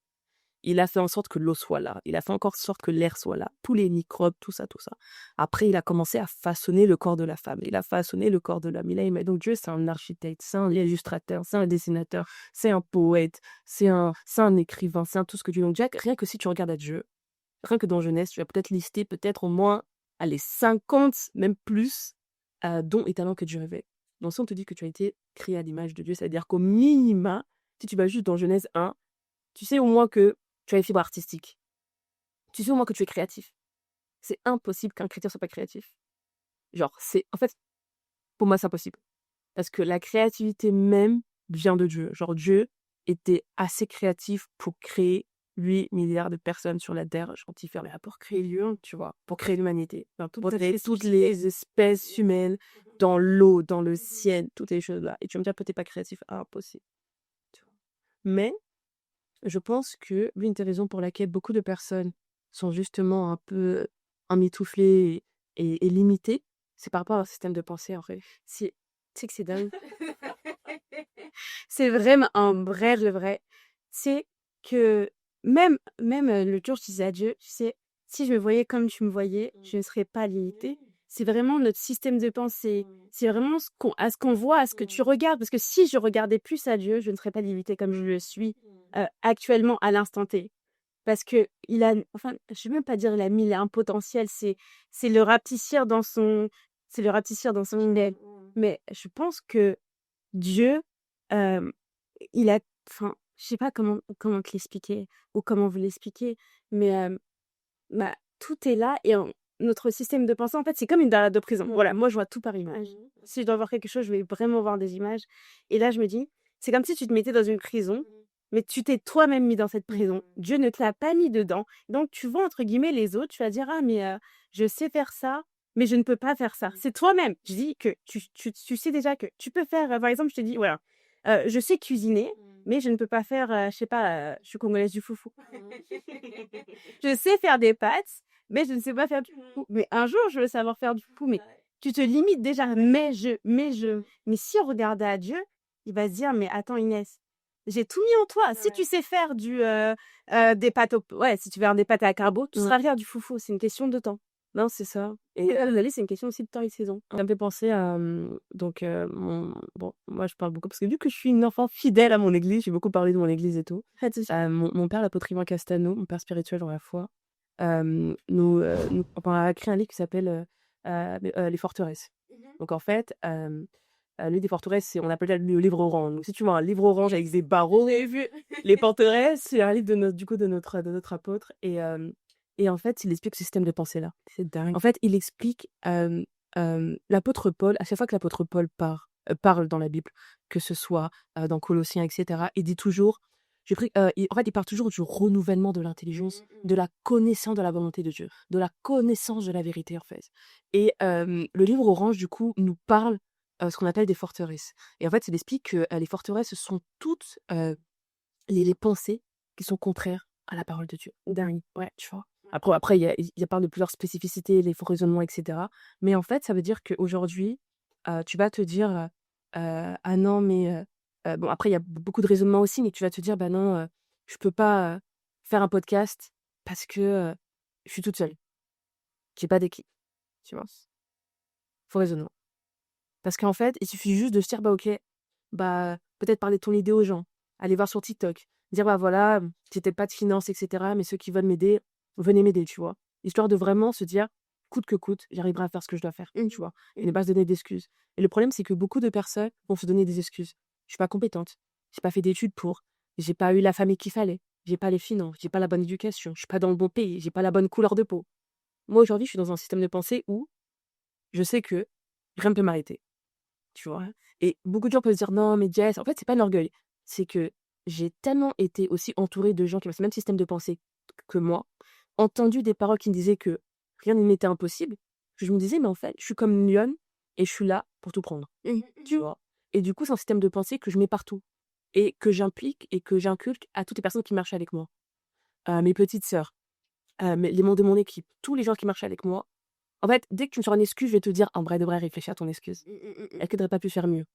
Il a fait en sorte que l'eau soit là. Il a fait encore en sorte que l'air soit là. Tous les microbes, tout ça, tout ça. Après, il a commencé à façonner le corps de la femme. Il a façonné le corps de l'homme. Donc Dieu, c'est un architecte, c'est un illustrateur, c'est un dessinateur, c'est un poète, c'est un écrivain, c'est un tout ce que tu veux. Donc Jack, rien que si tu regardes à Dieu, rien que dans Genèse, tu vas peut-être lister peut-être au moins, allez, 50, même plus, dons et talents que Dieu avait. Donc si on te dit que tu as été créé à l'image de Dieu, c'est-à-dire qu'au minima, si tu vas juste dans Genèse 1, tu sais au moins que tu as les fibres artistiques. Tu sais au moins que tu es créatif. C'est impossible qu'un chrétien soit pas créatif. Genre, en fait, pour moi, c'est impossible. Parce que la créativité même vient de Dieu. Genre, Dieu était assez créatif pour créer 8 milliards de personnes sur la Terre. Genre, il fait rien pour créer l'humain, tu vois, pour créer l'humanité. Pour créer toutes les espèces humaines dans l'eau, dans le ciel, toutes les choses là. Et tu vas me dire, peut-être pas créatif, impossible. Tu vois. Mais je pense que l'une des raisons pour laquelle beaucoup de personnes sont justement un peu emmitouflées et limitées, c'est par rapport à leur système de pensée, en fait. Tu sais que c'est dingue. C'est vraiment un vrai de vrai. C'est que même le jour, je disais à Dieu, tu sais, si je me voyais comme tu me voyais, je ne serais pas limitée. C'est vraiment notre système de pensée. C'est vraiment à ce qu'on voit, à ce que tu regardes. Parce que si je regardais plus à Dieu, je ne serais pas limitée comme je le suis actuellement à l'instant T. Parce que enfin, je vais même pas dire il a un potentiel, c'est le rapetissir dans son, c'est le rapetissir dans son idée. Mais je pense que Dieu, euh, il a, enfin, je sais pas comment te l'expliquer ou comment vous l'expliquer, mais tout est là et notre système de pensée, en fait, c'est comme une période de prison. Voilà, moi, je vois tout par image. Si je dois voir quelque chose, je vais vraiment voir des images. Et là, je me dis, c'est comme si tu te mettais dans une prison, mais tu t'es toi-même mis dans cette prison. Dieu ne te l'a pas mis dedans. Donc, tu vois, entre guillemets, les autres, tu vas dire, ah, mais je sais faire ça, mais je ne peux pas faire ça. C'est toi-même. Je dis que tu sais déjà que tu peux faire, par exemple, je te dis, voilà, je sais cuisiner, mais je ne peux pas faire, je sais pas, je suis congolaise du foufou. Je sais faire des pâtes, mais je ne sais pas faire du foufou. Mais un jour, je veux savoir faire du foufou, mais tu te limites déjà. Mais si on regardait à Dieu, il va se dire, mais attends Inès, j'ai tout mis en toi. Si tu sais faire des pâtes, ouais, si tu veux faire des pâtes à carbo, tu sauras faire du foufou. C'est une question de temps. Non, c'est ça. Et c'est une question aussi de temps et de saison. Ça me fait penser à bon, moi je parle beaucoup parce que vu que je suis une enfant fidèle à mon église, j'ai beaucoup parlé de mon église et tout. Mon père, l'apôtre Yvan Castano, mon père spirituel dans la foi, on a créé un livre qui s'appelle Les Forteresses. Donc en fait, le livre des forteresses, on appelle ça le livre orange. Donc si tu vois un livre orange avec des barreaux, les forteresses, c'est un livre de notre apôtre. Et en fait, il explique ce système de pensée-là. C'est dingue. En fait, il explique l'apôtre Paul, à chaque fois que l'apôtre Paul parle dans la Bible, que ce soit dans Colossiens, etc., il dit toujours, en fait, il parle toujours du renouvellement de l'intelligence, de la connaissance de la volonté de Dieu, de la connaissance de la vérité, en fait. Et le livre orange, du coup, nous parle ce qu'on appelle des forteresses. Et en fait, il explique que les forteresses sont toutes les pensées qui sont contraires à la parole de Dieu. Dingue, ouais, tu vois. Après il parle de plusieurs spécificités, les faux raisonnements, etc. Mais en fait, ça veut dire qu'aujourd'hui, tu vas te dire, ah non, mais bon, après, il y a beaucoup de raisonnements aussi, mais tu vas te dire, bah non, je peux pas faire un podcast parce que je suis toute seule. J'ai pas d'équipe, tu vois. Faux raisonnement. Parce qu'en fait, il suffit juste de se dire, bah ok, bah peut-être parler de ton idée aux gens, aller voir sur TikTok, dire, bah voilà, j'ai peut-être pas de finances, etc., mais ceux qui veulent m'aider, venez m'aider, tu vois. Histoire de vraiment se dire, coûte que coûte, j'arriverai à faire ce que je dois faire, tu vois, et ne pas se donner d'excuses. Et le problème, c'est que beaucoup de personnes vont se donner des excuses. Je suis pas compétente, j'ai pas fait d'études j'ai pas eu la famille qu'il fallait, j'ai pas les finances, j'ai pas la bonne éducation, je suis pas dans le bon pays, j'ai pas la bonne couleur de peau. Moi, aujourd'hui, je suis dans un système de pensée où je sais que rien ne peut m'arrêter, tu vois. Et beaucoup de gens peuvent se dire, non, mais Jess, en fait, c'est pas un orgueil. C'est que j'ai tellement été aussi entourée de gens qui avaient ce même système de pensée que moi, entendu des paroles qui me disaient que rien ne m'était impossible, que je me disais, mais en fait, je suis comme une lionne et je suis là pour tout prendre, tu vois. Et du coup, c'est un système de pensée que je mets partout et que j'implique et que j'inculque à toutes les personnes qui marchent avec moi. Mes petites sœurs, les membres de mon équipe, tous les gens qui marchent avec moi. En fait, dès que tu me sors une excuse, je vais te dire, en vrai de vrai, réfléchis à ton excuse. Est-ce que tu n'aurais pas pu faire mieux?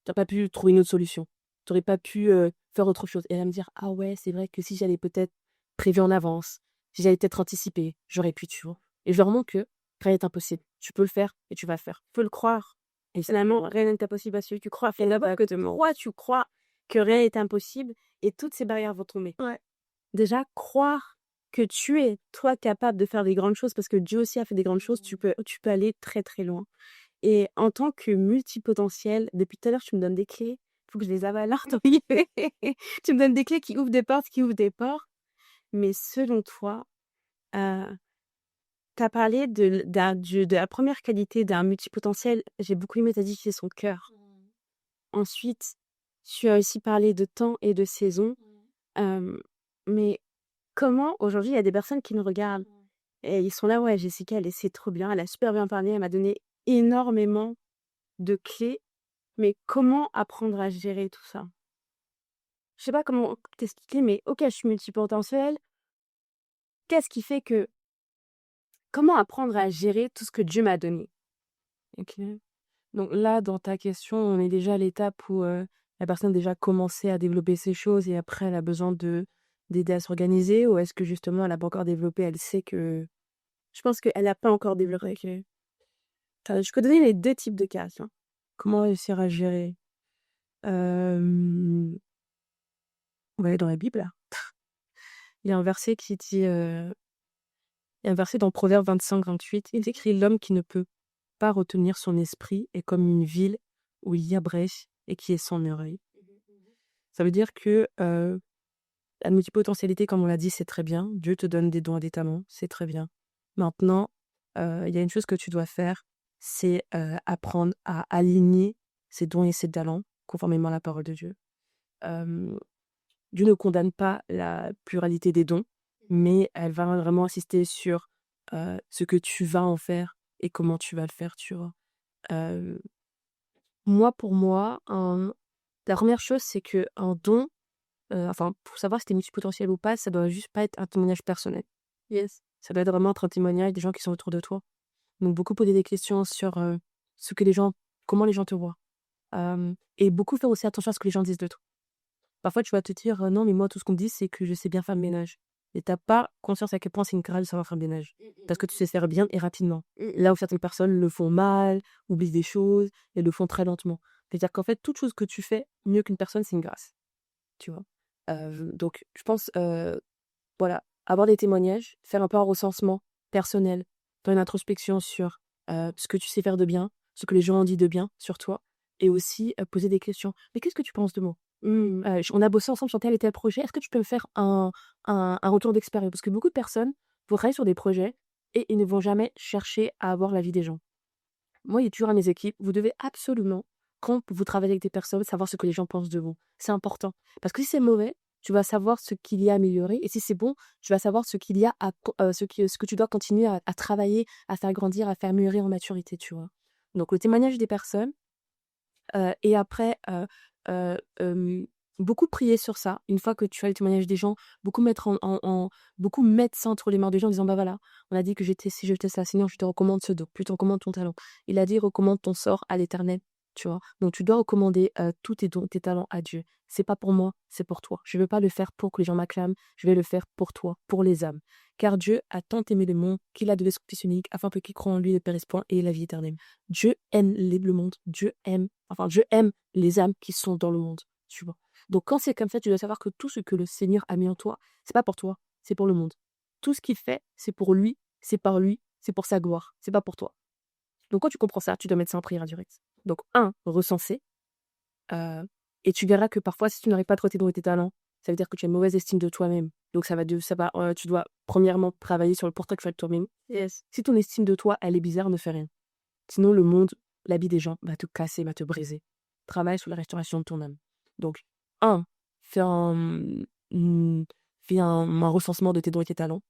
Tu n'aurais pas pu trouver une autre solution? Tu n'aurais pas pu faire autre chose? Et elle va me dire, ah ouais, c'est vrai que si j'allais peut-être prévu en avance, si j'allais peut-être anticiper, j'aurais pu, tu vois. Et je veux vraiment que rien n'est impossible. Tu peux le faire et tu vas le faire. Faut le croire. Et finalement, rien n'est impossible parce que tu crois. Fais d'abord que tu crois que rien n'est impossible et toutes ces barrières vont tomber. Ouais. Déjà, croire que tu es, toi, capable de faire des grandes choses parce que Dieu aussi a fait des grandes choses, tu peux aller très, très loin. Et en tant que multipotentiel, depuis tout à l'heure, tu me donnes des clés. Il faut que je les avale. Tu me donnes des clés qui ouvrent des portes, Mais selon toi, Tu as parlé de la première qualité d'un multipotentiel. J'ai beaucoup aimé, tu as dit que c'est son cœur. Ensuite, tu as aussi parlé de temps et de saison. Mais comment, aujourd'hui, il y a des personnes qui nous regardent et ils sont là, ouais, Jessica, elle essaie trop bien, elle a super bien parlé, elle m'a donné énormément de clés. Mais comment apprendre à gérer tout ça? Je sais pas comment t'expliquer, mais OK, je suis multipotentielle. Qu'est-ce qui fait que comment apprendre à gérer tout ce que Dieu m'a donné? Ok. Donc là, dans ta question, on est déjà à l'étape où la personne a déjà commencé à développer ses choses et après elle a besoin d'aider à s'organiser, ou est-ce que justement elle n'a pas encore développé, elle sait que... Je pense qu'elle a pas encore développé. Ok. Je peux donner les 2 types de cas, tu vois? Comment réussir à gérer? Ouais, dans la Bible, là. Il y a un verset qui dit, il y a un verset dans Proverbe 25-28, il est écrit: «L'homme qui ne peut pas retenir son esprit est comme une ville où il y a brèche et qui est sans muraille». Ça veut dire que la multipotentialité, comme on l'a dit, c'est très bien. Dieu te donne des dons et des talents, c'est très bien. Maintenant, il y a une chose que tu dois faire, c'est apprendre à aligner ses dons et ses talents conformément à la parole de Dieu. Euh, Dieu ne condamne pas la pluralité des dons, mais elle va vraiment insister sur ce que tu vas en faire et comment tu vas le faire, tu vois. Euh, Moi, pour moi, la première chose, c'est que un don, enfin, pour savoir si t'es multipotentiel ou pas, ça doit juste pas être un témoignage personnel. Yes. Ça doit être vraiment être un témoignage des gens qui sont autour de toi. Donc, beaucoup poser des questions sur ce que les gens, comment les gens te voient. Et beaucoup faire aussi attention à ce que les gens disent de toi. Parfois, tu vas te dire, non, mais moi, tout ce qu'on me dit, c'est que je sais bien faire le ménage. Et t'as pas conscience à quel point c'est une grâce de savoir faire le ménage. Parce que tu sais faire bien et rapidement. Là où certaines personnes le font mal, oublient des choses et le font très lentement. C'est-à-dire qu'en fait, toute chose que tu fais mieux qu'une personne, c'est une grâce. Tu vois. Donc, je pense, voilà, avoir des témoignages, faire un peu un recensement personnel, faire une introspection sur ce que tu sais faire de bien, ce que les gens ont dit de bien sur toi, et aussi poser des questions. Mais qu'est-ce que tu penses de moi? On a bossé ensemble sur tel et tel projet. Est-ce que tu peux me faire un retour d'expérience? Parce que beaucoup de personnes vont travailler sur des projets et ils ne vont jamais chercher à avoir l'avis des gens. Moi, il est toujours à mes équipes, vous devez absolument, quand vous travaillez avec des personnes, savoir ce que les gens pensent de vous. C'est important. Parce que si c'est mauvais, tu vas savoir ce qu'il y a à améliorer. Et si c'est bon, tu vas savoir ce qu'il y a ce que tu dois continuer à travailler, à faire grandir, à faire mûrir en maturité, tu vois. Donc, le témoignage des personnes. Et après, beaucoup prier sur ça. Une fois que tu as le témoignage des gens, beaucoup mettre ça entre les mains des gens en disant: «Bah, voilà, on a dit que j'étais ci, j'étais ça, sinon je te recommande ce don, puis tu recommandes ton talent». Il a dit: «Recommande ton sort à l'Éternel», tu vois? Donc tu dois recommander, tous tes dons, tes talents à Dieu. C'est pas pour moi, c'est pour toi. Je veux pas le faire pour que les gens m'acclament, je vais le faire pour toi, pour les âmes. Car Dieu a tant aimé le monde qu'il a donné son Fils unique afin que qui croit en lui ne périsse point et ait la vie éternelle. Dieu aime le monde, Dieu aime les âmes qui sont dans le monde, tu vois. Donc quand c'est comme ça, tu dois savoir que tout ce que le Seigneur a mis en toi, c'est pas pour toi, c'est pour le monde. Tout ce qu'il fait, c'est pour lui, c'est par lui, c'est pour sa gloire, c'est pas pour toi. Donc quand tu comprends ça, tu dois mettre ça en prière directe. Donc recenser, et tu verras que parfois, si tu n'arrives pas à trouver tes dons et tes talents, ça veut dire que tu as une mauvaise estime de toi-même. Donc tu dois premièrement travailler sur le portrait que tu as de toi-même. Yes. Si ton estime de toi, elle est bizarre, ne fais rien. Sinon, le monde, la vie des gens va te casser, va te briser. Travaille sur la restauration de ton âme. Donc, fais un recensement de tes dons et tes talents,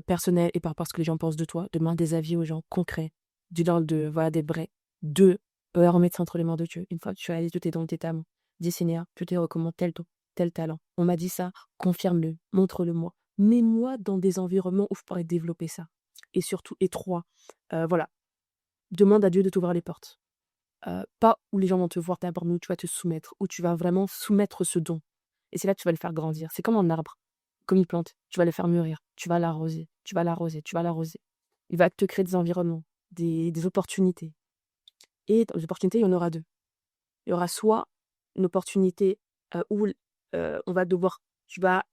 personnels et par rapport à ce que les gens pensent de toi. Demande des avis aux gens concrets. Dis-leur voilà, d'être vrai. 2, remettre ça entre les mains de Dieu. Une fois que tu as la liste de tes dons et tes talents, dis Seigneur, je te recommande tel don, tel talent. On m'a dit ça, confirme-le, montre-le-moi. Mets-moi dans des environnements où je pourrais développer ça. Et surtout, et 3, voilà, demande à Dieu de t'ouvrir les portes. Pas où les gens vont te voir d'abord, mais où tu vas te soumettre, où tu vas vraiment soumettre ce don. Et c'est là que tu vas le faire grandir. C'est comme un arbre, comme une plante. Tu vas le faire mûrir, tu vas l'arroser, tu vas l'arroser, tu vas l'arroser. Il va te créer des environnements, des opportunités. Et dans les opportunités, il y en aura 2. Il y aura soit une opportunité où tu vas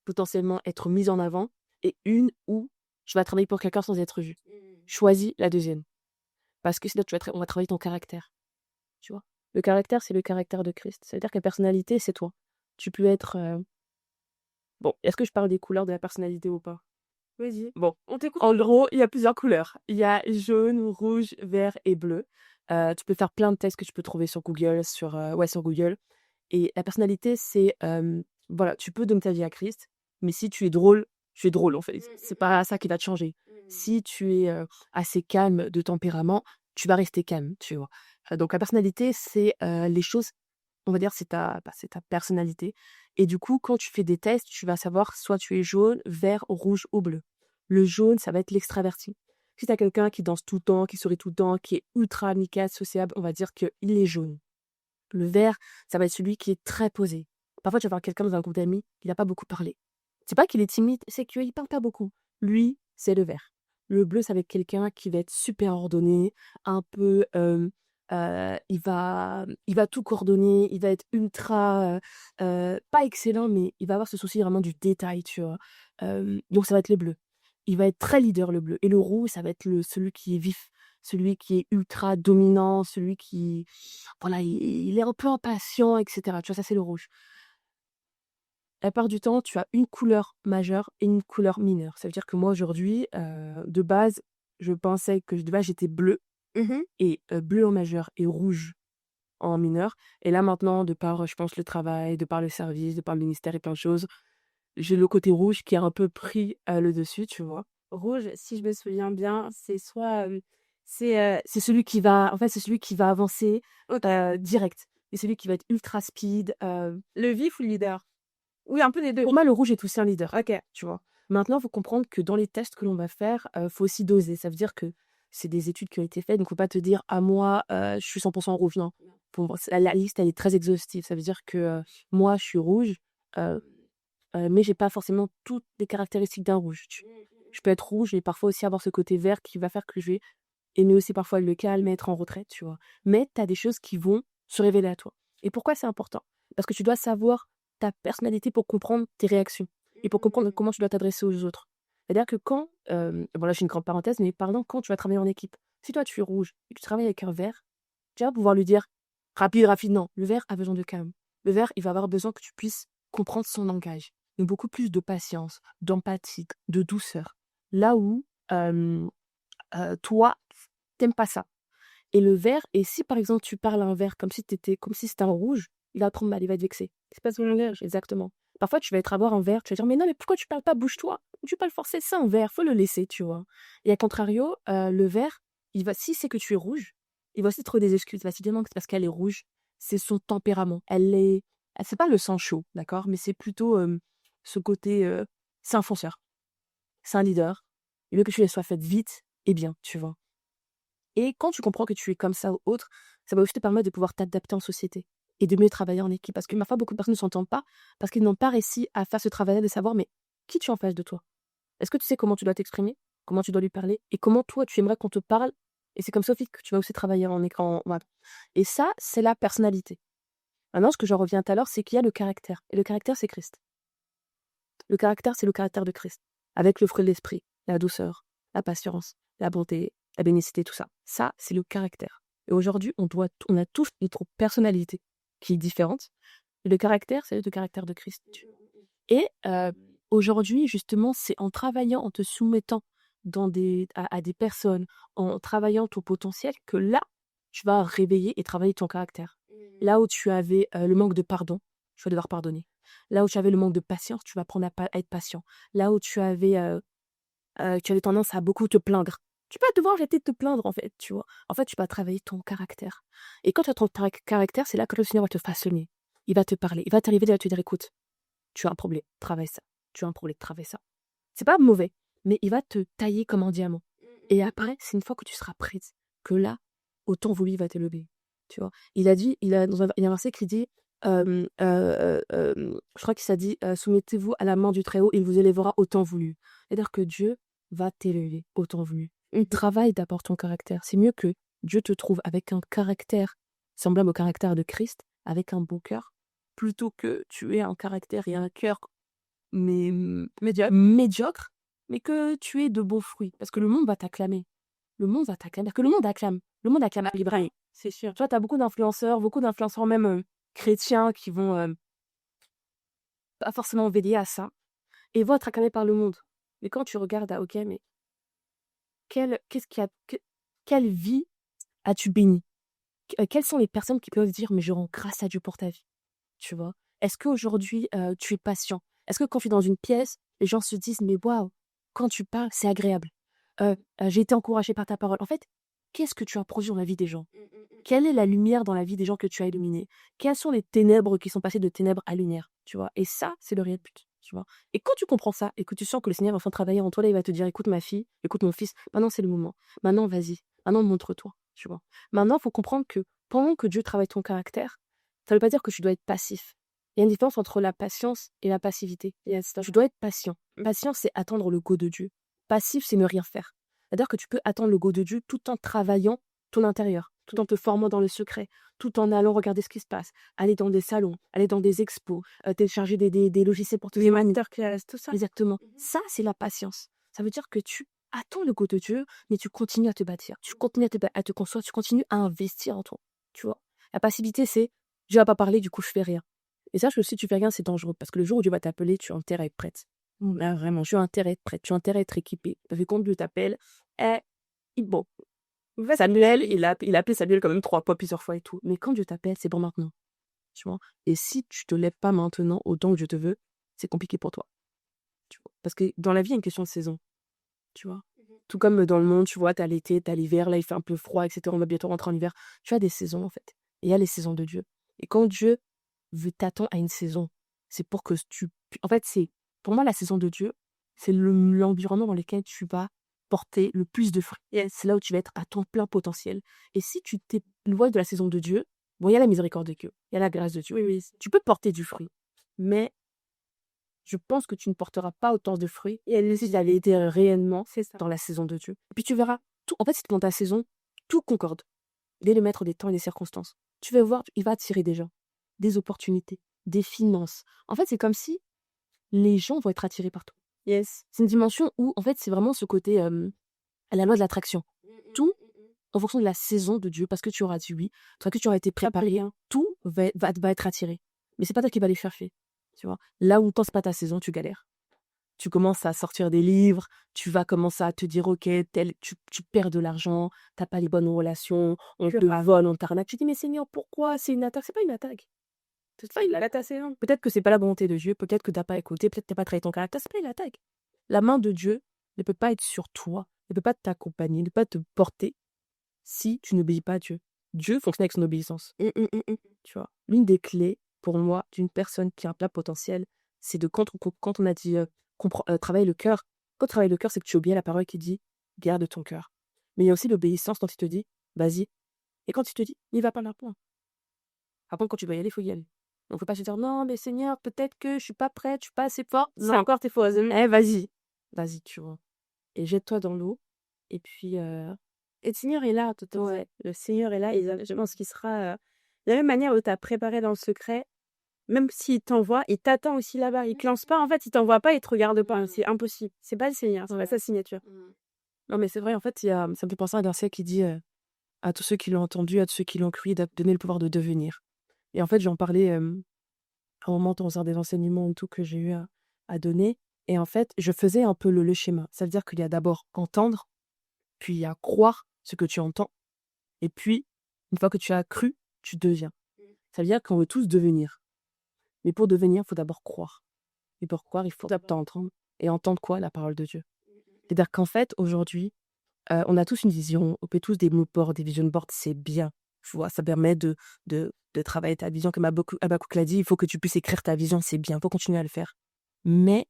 potentiellement être mise en avant, et une où tu vas travailler pour quelqu'un sans être vu. Choisis la deuxième. Parce que sinon, on va travailler ton caractère. Tu vois? Le caractère, c'est le caractère de Christ. Ça veut dire que la personnalité, c'est toi. Tu peux être... Bon, est-ce que je parle des couleurs de la personnalité ou pas? Vas-y, Bon, on t'écoute. en gros, il y a plusieurs couleurs. Il y a jaune, rouge, vert et bleu. Tu peux faire plein de tests que tu peux trouver sur Google, sur Google. Et la personnalité, c'est, voilà, tu peux donner ta vie à Christ, mais si tu es drôle, en fait. C'est pas ça qui va te changer. Si tu es, assez calme de tempérament, tu vas rester calme, tu vois? Donc la personnalité, c'est, les choses, on va dire, c'est ta personnalité et du coup, quand tu fais des tests, tu vas savoir soit tu es jaune, vert, rouge ou bleu. Le jaune, ça va être l'extraverti. Si tu as quelqu'un qui danse tout le temps, qui sourit tout le temps, qui est ultra amical, sociable, on va dire qu'il est jaune. Le vert, ça va être celui qui est très posé. Parfois, tu vas voir quelqu'un dans un groupe d'amis, il va pas beaucoup parler. C'est pas qu'il est timide, c'est qu'il parle pas beaucoup. Lui, c'est le vert. Le bleu, ça va être quelqu'un qui va être super ordonné, un peu, il va tout coordonner, il va être ultra, pas excellent, mais il va avoir ce souci vraiment du détail, tu vois? Donc ça va être le bleu. Il va être très leader, le bleu et le rouge, ça va être celui qui est vif, celui qui est ultra dominant, celui qui voilà, il est un peu impatient et cetera, tu vois? Ça, c'est le rouge. La plupart du temps, tu as une couleur majeure et une couleur mineure. Ça veut dire que moi, aujourd'hui, de base, je pensais que de base, j'étais bleue Mmh. et bleu en majeur et rouge en mineur et là, maintenant, de par, je pense, le travail, de par le service, de par le ministère et plein de choses, j'ai le côté rouge qui a un peu pris, le dessus, tu vois? Rouge, si je me souviens bien, c'est soit, C'est celui qui va en fait, c'est celui qui va avancer, OK, direct et celui qui va être ultra speed, le vif ou le leader? Oui, un peu des 2. pour moi, le rouge est aussi un leader, OK. tu vois? Maintenant, il faut comprendre que dans les tests que l'on va faire, faut aussi doser. Ça veut dire que c'est des études qui ont été faites, donc faut pas te dire: «Ah moi, je suis 100 rouge», non. Pour moi, c'est la liste, elle est très exhaustive. Ça veut dire que, moi, je suis rouge, heu mais j'ai pas forcément toutes les caractéristiques d'un rouge. Je peux être rouge et parfois aussi avoir ce côté vert qui va faire que je vais aimer aussi parfois le calme et être en retrait, tu vois? Mais tu as des choses qui vont se révéler à toi. Et pourquoi c'est important? Parce que tu dois savoir ta personnalité pour comprendre tes réactions et pour comprendre comment tu dois t'adresser aux autres. C'est-à-dire que quand, bon là, je fais une grande parenthèse, mais par exemple, quand tu vas travailler en équipe, si toi tu es rouge et que tu travailles avec un vert, tu vas pouvoir lui dire: «Rapide, rapide», non. Le vert a besoin de calme. Le vert, il va avoir besoin que tu puisses comprendre son langage. Donc beaucoup plus de patience, d'empathie, de douceur. Là où, toi, t'aimes pas ça. Et le vert et si par exemple tu parles à un vert comme si c'était un rouge, il va prendre mal, il va être vexé. C'est pas son langage. Exactement. Parfois tu vas être avoir un vert, tu vas dire: «Mais non, mais pourquoi tu parles pas? Bouge-toi! Tu peux pas le forcer, c'est un vert, faut le laisser», tu vois? Et à contrario, le vert, il va si c'est que tu es rouge, il va aussi te trouver des excuses. Il va se dire: «Non, c'est parce qu'elle est rouge, c'est son tempérament. C'est pas le sang chaud, d'accord? Mais c'est plutôt, ce côté, c'est un fonceur, c'est un leader. Il veut que les choses soient faites vite et bien», tu vois? Et quand tu comprends que tu es comme ça ou autre, ça va aussi te permettre de pouvoir t'adapter en société et de mieux travailler en équipe. Parce que parfois, beaucoup de personnes ne s'entendent pas parce qu'ils n'ont pas réussi à faire ce travail de savoir, mais qui tu es en face de toi? Est-ce que tu sais comment tu dois t'exprimer? Comment tu dois lui parler? Et comment toi, tu aimerais qu'on te parle? Et c'est comme ça aussi que tu vas aussi travailler en écran. Voilà. Et ça, c'est la personnalité. Maintenant, ce que j'en reviens tout à l'heure, c'est qu'il y a le caractère. Et le caractère, c'est Christ. Le caractère, c'est le caractère de Christ. Avec le fruit de l'esprit, la douceur, la patience, la bonté, la bénicité, tout ça. Ça, c'est le caractère. Et aujourd'hui, on a tous notre personnalité qui est différente. Et le caractère, c'est le caractère de Christ. Et aujourd'hui, justement, c'est en travaillant, en te soumettant à des personnes, en travaillant ton potentiel, que là, tu vas réveiller et travailler ton caractère. Là où tu avais le manque de pardon, tu vas devoir pardonner. Là où tu avais le manque de patience, tu vas apprendre à être patient. Là où tu avais tendance à beaucoup te plaindre, tu vas devoir arrêter de te plaindre, en fait, tu vois. En fait, tu vas travailler ton caractère. Et quand tu as ton caractère, c'est là que le Seigneur va te façonner. Il va te parler. Il va t'arriver, il va te dire: «Écoute, tu as un problème, travaille ça. Tu as un problème, travaille ça». C'est pas mauvais, mais il va te tailler comme un diamant. Et après, c'est une fois que tu seras prête, que là, autant voulu, il va t'élever, tu vois? Il y a un verset qui dit, je crois qu'il s'est dit, «Soumettez-vous à la main du Très-Haut, il vous élèvera autant voulu». C'est-à-dire que Dieu va t'élever autant voulu. Travaille d'abord ton caractère. C'est mieux que Dieu te trouve avec un caractère semblable au caractère de Christ, avec un bon cœur, plutôt que tu aies un caractère et un cœur mais médiocre, mais que tu aies de beaux fruits. Parce que le monde va t'acclamer. Le monde va t'acclamer. Parce que le monde acclame. Le monde acclame Ibrahim. C'est sûr. Tu vois, tu as beaucoup d'influenceurs même chrétiens qui vont pas forcément veiller à ça et vont être acclamés par le monde. Mais quand tu regardes, ah, ok, mais qu'est-ce qui a, quelle vie as-tu béni? Quelles sont les personnes qui peuvent dire, mais je rends grâce à Dieu pour ta vie, tu vois? Est-ce qu'aujourd'hui, tu es patient? Est-ce que quand tu es dans une pièce, les gens se disent, mais waouh, quand tu parles, c'est agréable. J'ai été encouragée par ta parole. En fait, qu'est-ce que tu as produit dans la vie des gens? Quelle est la lumière dans la vie des gens que tu as illuminés? Quelles sont les ténèbres qui sont passées de ténèbres à lumière, tu vois? Et ça, c'est le réel but, tu vois? Et quand tu comprends ça et que tu sens que le Seigneur est en train de travailler en toi, là, il va te dire: «Écoute ma fille, écoute mon fils, maintenant c'est le moment. Maintenant vas-y, maintenant montre-toi», tu vois? Maintenant, il faut comprendre que pendant que Dieu travaille ton caractère, ça veut pas dire que tu dois être passif. Il y a une différence entre la patience et la passivité. Yes, Tu dois être patient. Patient, c'est attendre le go de Dieu. Passif, c'est ne rien faire. C'est-à-dire que tu peux attendre le go de Dieu tout en travaillant ton intérieur, tout en te formant dans le secret, tout en allant regarder ce qui se passe, aller dans des salons, aller dans des expos, télécharger des logiciels pour te les former. masterclass, tout ça. Exactement. Ça, c'est la patience. Ça veut dire que tu attends le go de Dieu, mais tu continues à te bâtir, tu continues à te construire, tu continues à investir en toi. Tu vois? La passivité, c'est Dieu va pas parler, du coup, je fais rien. Et sache que si tu fais rien, c'est dangereux parce que le jour où Dieu va t'appeler, tu as intérêt à être prête. Là, vraiment, tu as intérêt à être prête, tu as intérêt à être équipée. Parce que quand Dieu t'appelle, eh, bon, Samuel, il a appelé Samuel quand même 3 fois, plusieurs fois et tout. Mais quand Dieu t'appelle, c'est pour maintenant. Tu vois? Et si tu te lèves pas maintenant autant que Dieu te veut, c'est compliqué pour toi. Tu vois? Parce que dans la vie, il y a une question de saison. Tu vois? Tout comme dans le monde, tu vois, t'as l'été, t'as l'hiver, là, il fait un peu froid, etc. On va bientôt rentrer en hiver. Tu as des saisons, en fait. Et il y a les saisons de Dieu. Et quand Dieu t'attend à une saison, c'est pour que en fait, pour moi, la saison de Dieu, c'est l'environnement dans lequel tu vas porter le plus de fruits. Yes. C'est là où tu vas être à ton plein potentiel. Et si tu t'éloignes de la saison de Dieu, bon, il y a la miséricorde de Dieu, il y a la grâce de Dieu. Oui, oui. Tu peux porter du fruit, mais je pense que tu ne porteras pas autant de fruits si tu avais été réellement C'est ça. dans la saison de Dieu. Et puis tu verras, tout, en fait, c'est dans ta saison, tout concorde. Il est le maître des temps et des circonstances. Tu vas voir, il va attirer des gens, des opportunités, des finances. En fait, c'est comme si les gens vont être attirés par toi. Yes. C'est une dimension où, en fait, c'est vraiment ce côté, la loi de l'attraction. Tout en fonction de la saison de Dieu, parce que tu auras dit oui, parce que tu auras été préparé, tout va être attiré. Mais c'est pas toi qui vas les chercher, tu vois. Là où quand c'est pas ta saison, tu galères. Tu commences à sortir des livres, tu vas commencer à te dire, ok, tu perds de l'argent, t'as pas les bonnes relations, on te vole, on t'arnaque. Tu dis, mais Seigneur, pourquoi c'est une attaque? C'est pas une attaque. C'est pas une attaque. Peut-être que c'est pas la volonté de Dieu, peut-être que t'as pas écouté, peut-être que t'as pas travaillé ton caractère, c'est pas une attaque. La main de Dieu ne peut pas être sur toi, ne peut pas t'accompagner, ne peut pas te porter si tu n'obéis pas à Dieu. Dieu fonctionne avec son obéissance. Tu vois. L'une des clés, pour moi, d'une personne qui a un plein potentiel, c'est de quand on a dit travailler le cœur. Quand travailler le cœur, c'est que tu obéis à la parole qui dit garde ton cœur. Mais il y a aussi l'obéissance quand il te dit vas-y. Et quand il te dit n'y va pas d'un point. Après, quand tu dois y aller, il faut y aller. Donc, faut pas se dire non, mais Seigneur, peut-être que je suis pas prête, je suis pas assez forte. C'est encore tes fausses. Eh, vas-y. Vas-y, tu vois. Et jette-toi dans l'eau. Et puis, Et le Seigneur est là, tout à ouais. fait. Le Seigneur est là. Et je pense qu'il sera de la même manière où tu as préparé dans le secret, même s'il t'envoie, il t'attend aussi là-bas. Il te lance pas, en fait, il t'envoie pas, il te regarde pas. C'est impossible. C'est pas le Seigneur, c'est pas sa signature. Non, mais c'est vrai, en fait, ça me fait penser à un verset qui dit à tous ceux qui l'ont entendu, à tous ceux qui l'ont cru, donner le pouvoir de devenir. Et en fait, j'en parlais à un moment dans un des enseignements et tout que j'ai eu à donner. Et en fait, je faisais un peu le schéma. Ça veut dire qu'il y a d'abord entendre, puis il y a croire ce que tu entends. Et puis, une fois que tu as cru, tu deviens. Ça veut dire qu'on veut tous devenir. Mais pour devenir, il faut d'abord croire. Et pour croire, il faut d'abord entendre. Et entendre quoi? La parole de Dieu. C'est-à-dire qu'en fait, aujourd'hui, on a tous une vision, on fait tous des mood boards, des vision boards, c'est bien. Tu vois, ça permet de travailler ta vision. Comme Habakkuk l'a dit, il faut que tu puisses écrire ta vision, c'est bien, il faut continuer à le faire. Mais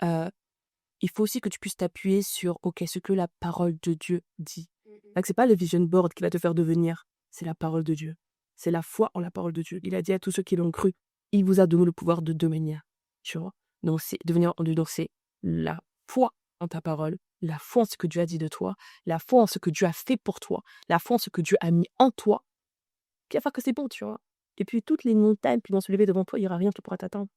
il faut aussi que tu puisses t'appuyer sur ce que la parole de Dieu dit. Donc, c'est pas le vision board qui va te faire devenir, c'est la parole de Dieu. C'est la foi en la parole de Dieu. Il a dit à tous ceux qui l'ont cru, il vous a donné le pouvoir de devenir. Tu vois? Donc, c'est la foi en ta parole, la foi en ce que Dieu a dit de toi, la foi en ce que Dieu a fait pour toi, la foi en ce que Dieu a mis en toi, qui va faire que c'est bon, tu vois. Et puis, toutes les montagnes qui vont se lever devant toi, il n'y aura rien qui pourra t'attendre.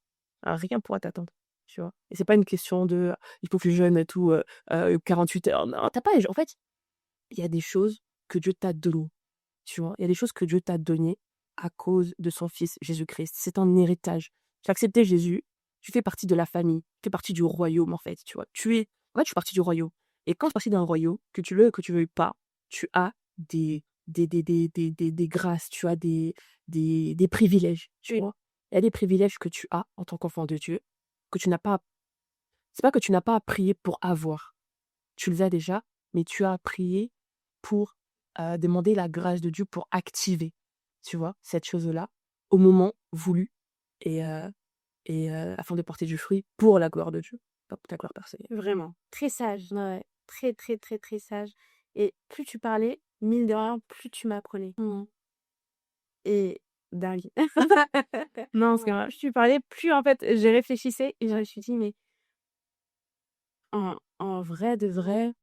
Rien pourra t'attendre. Tu vois. Et c'est pas une question de il faut que je jeûne et tout, 48 heures. Non, t'as pas. En fait, il y a des choses que Dieu t'a données. Tu vois. Il y a des choses que Dieu t'a données à cause de son Fils Jésus-Christ. C'est un héritage. Tu as accepté Jésus, Tu fais partie de la famille, tu fais partie du royaume, en fait, tu vois. En fait, tu fais partie du royaume. Et quand tu fais partie d'un royaume, que tu veuilles pas, tu as des grâces, tu as des privilèges, tu vois. Il y a des privilèges que tu as en tant qu'enfant de Dieu, que tu n'as pas, c'est pas que tu n'as pas à prier pour avoir. Tu les as déjà, mais tu as à prier pour demander la grâce de Dieu pour activer, tu vois, cette chose-là au moment voulu et, afin de porter du fruit pour la gloire de Dieu, pas pour ta gloire personnelle. Vraiment. Très sage. Ouais. Très, très, très, très sage. Et plus tu parlais, mine de rien, plus tu m'apprenais. Et dingue. Non, c'est vrai. Plus tu parlais, plus en fait, j'ai réfléchissais et je me suis dit, mais en vrai de vrai,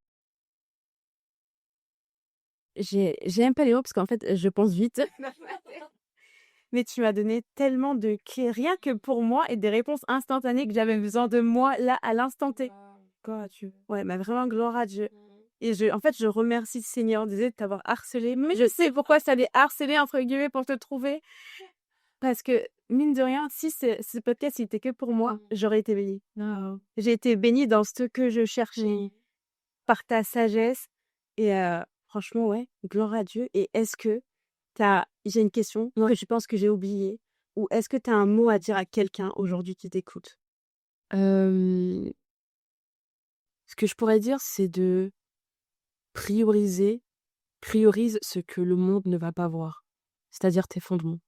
j'aime pas les mots parce qu'en fait, je pense vite. Mais tu m'as donné tellement de clés, rien que pour moi, et des réponses instantanées que j'avais besoin de moi, là, à l'instant T. Gloire à Dieu. Ouais, mais vraiment, gloire à Dieu. Et en fait, je remercie le Seigneur, désolé de t'avoir harcelé. Mais je sais pourquoi ça allait harceler, entre guillemets, pour te trouver. Parce que, mine de rien, si ce podcast, il était que pour moi, j'aurais été bénie. J'ai été bénie dans ce que je cherchais, par ta sagesse. Et franchement, ouais, gloire à Dieu. Et est-ce que j'ai une question que je pense que j'ai oubliée. Ou est-ce que tu as un mot à dire à quelqu'un aujourd'hui qui t'écoute? Ce que je pourrais dire, c'est de priorise ce que le monde ne va pas voir, c'est-à-dire tes fondements.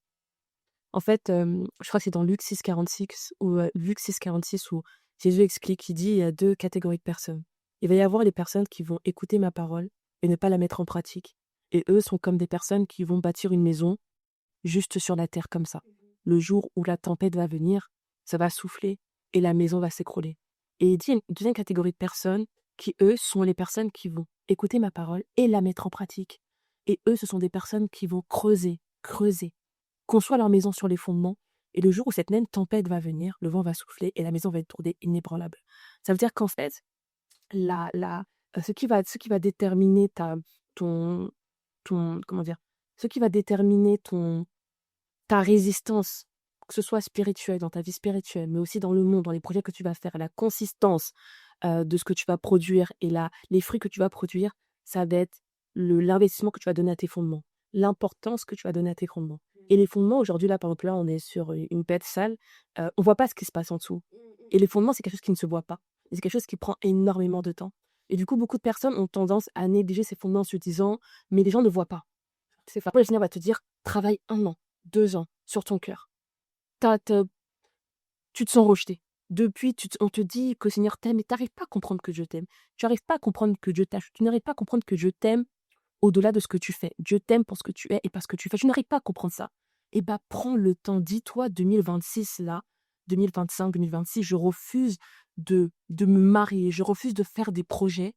En fait, je crois que c'est dans Luc 6,46 ou Luc 6,46 où Jésus explique, il dit: «Il y a 2 catégories de personnes. Il va y avoir les personnes qui vont écouter ma parole et ne pas la mettre en pratique et eux sont comme des personnes qui vont bâtir une maison juste sur la terre comme ça. Le jour où la tempête va venir, ça va souffler et la maison va s'écrouler. Et il dit une deuxième catégorie de personnes qui, eux, sont les personnes qui vont écouter ma parole et la mettre en pratique. Et eux, ce sont des personnes qui vont creuser, construire leur maison sur les fondements. Et le jour où cette même tempête va venir, le vent va souffler et la maison va être tournée inébranlable. Ça veut dire qu'en fait, ce qui va déterminer ton, comment dire, ce qui va déterminer ta résistance, que ce soit spirituelle, dans ta vie spirituelle, mais aussi dans le monde, dans les projets que tu vas faire, la consistance de ce que tu vas produire et les fruits que tu vas produire, ça va être l'investissement que tu vas donner à tes fondements, l'importance que tu vas donner à tes fondements. Et les fondements, aujourd'hui, là, par exemple, là, on est sur une bête sale, on voit pas ce qui se passe en dessous. Et les fondements, c'est quelque chose qui ne se voit pas. Et c'est quelque chose qui prend énormément de temps. Et du coup, beaucoup de personnes ont tendance à négliger ces fondements en se disant, mais les gens ne voient pas. C'est après, le Seigneur va te dire, travaille 1 an, 2 ans sur ton cœur. T'as- t'as- Tu te sens rejeté. Depuis, on te dit que le Seigneur t'aime et tu n'arrives pas à comprendre que Dieu t'aime. Tu n'arrives pas à comprendre que Dieu t'aime. Tu n'arrives pas à comprendre que Dieu t'aime au-delà de ce que tu fais. Dieu t'aime pour ce que tu es et parce que tu fais. Tu n'arrives pas à comprendre ça. Eh bien, prends le temps. Dis-toi, 2026, là, 2025, 2026, je refuse de me marier. Je refuse de faire des projets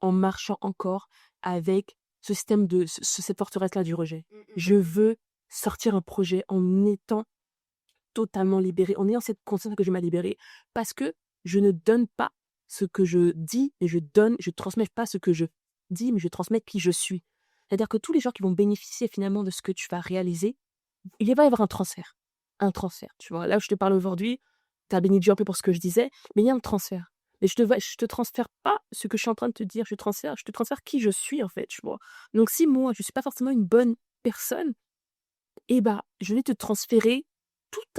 en marchant encore avec ce système cette forteresse-là du rejet. Je veux sortir un projet en étant totalement libérée, en ayant cette conscience que je m'ai libérée, parce que je ne donne pas ce que je dis, mais je transmets pas ce que je dis, mais je transmets qui je suis. C'est-à-dire que tous les gens qui vont bénéficier finalement de ce que tu vas réaliser, il va y avoir un transfert. Un transfert, tu vois. Là où je te parle aujourd'hui, tu as béni Dieu un peu pour ce que je disais, mais il y a un transfert. Mais je te transfère pas ce que je suis en train de te dire, je te transfère qui je suis en fait, tu vois. Donc si moi, je suis pas forcément une bonne personne, eh bah, je vais te transférer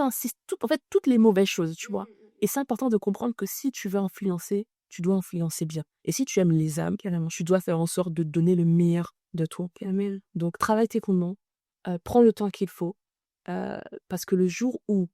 en fait, toutes les mauvaises choses, tu vois. Et c'est important de comprendre que si tu veux influencer, tu dois influencer bien. Et si tu aimes les âmes, carrément, tu dois faire en sorte de donner le meilleur de toi. Amen. Donc, travaille tes fondements, prends le temps qu'il faut, parce que le jour où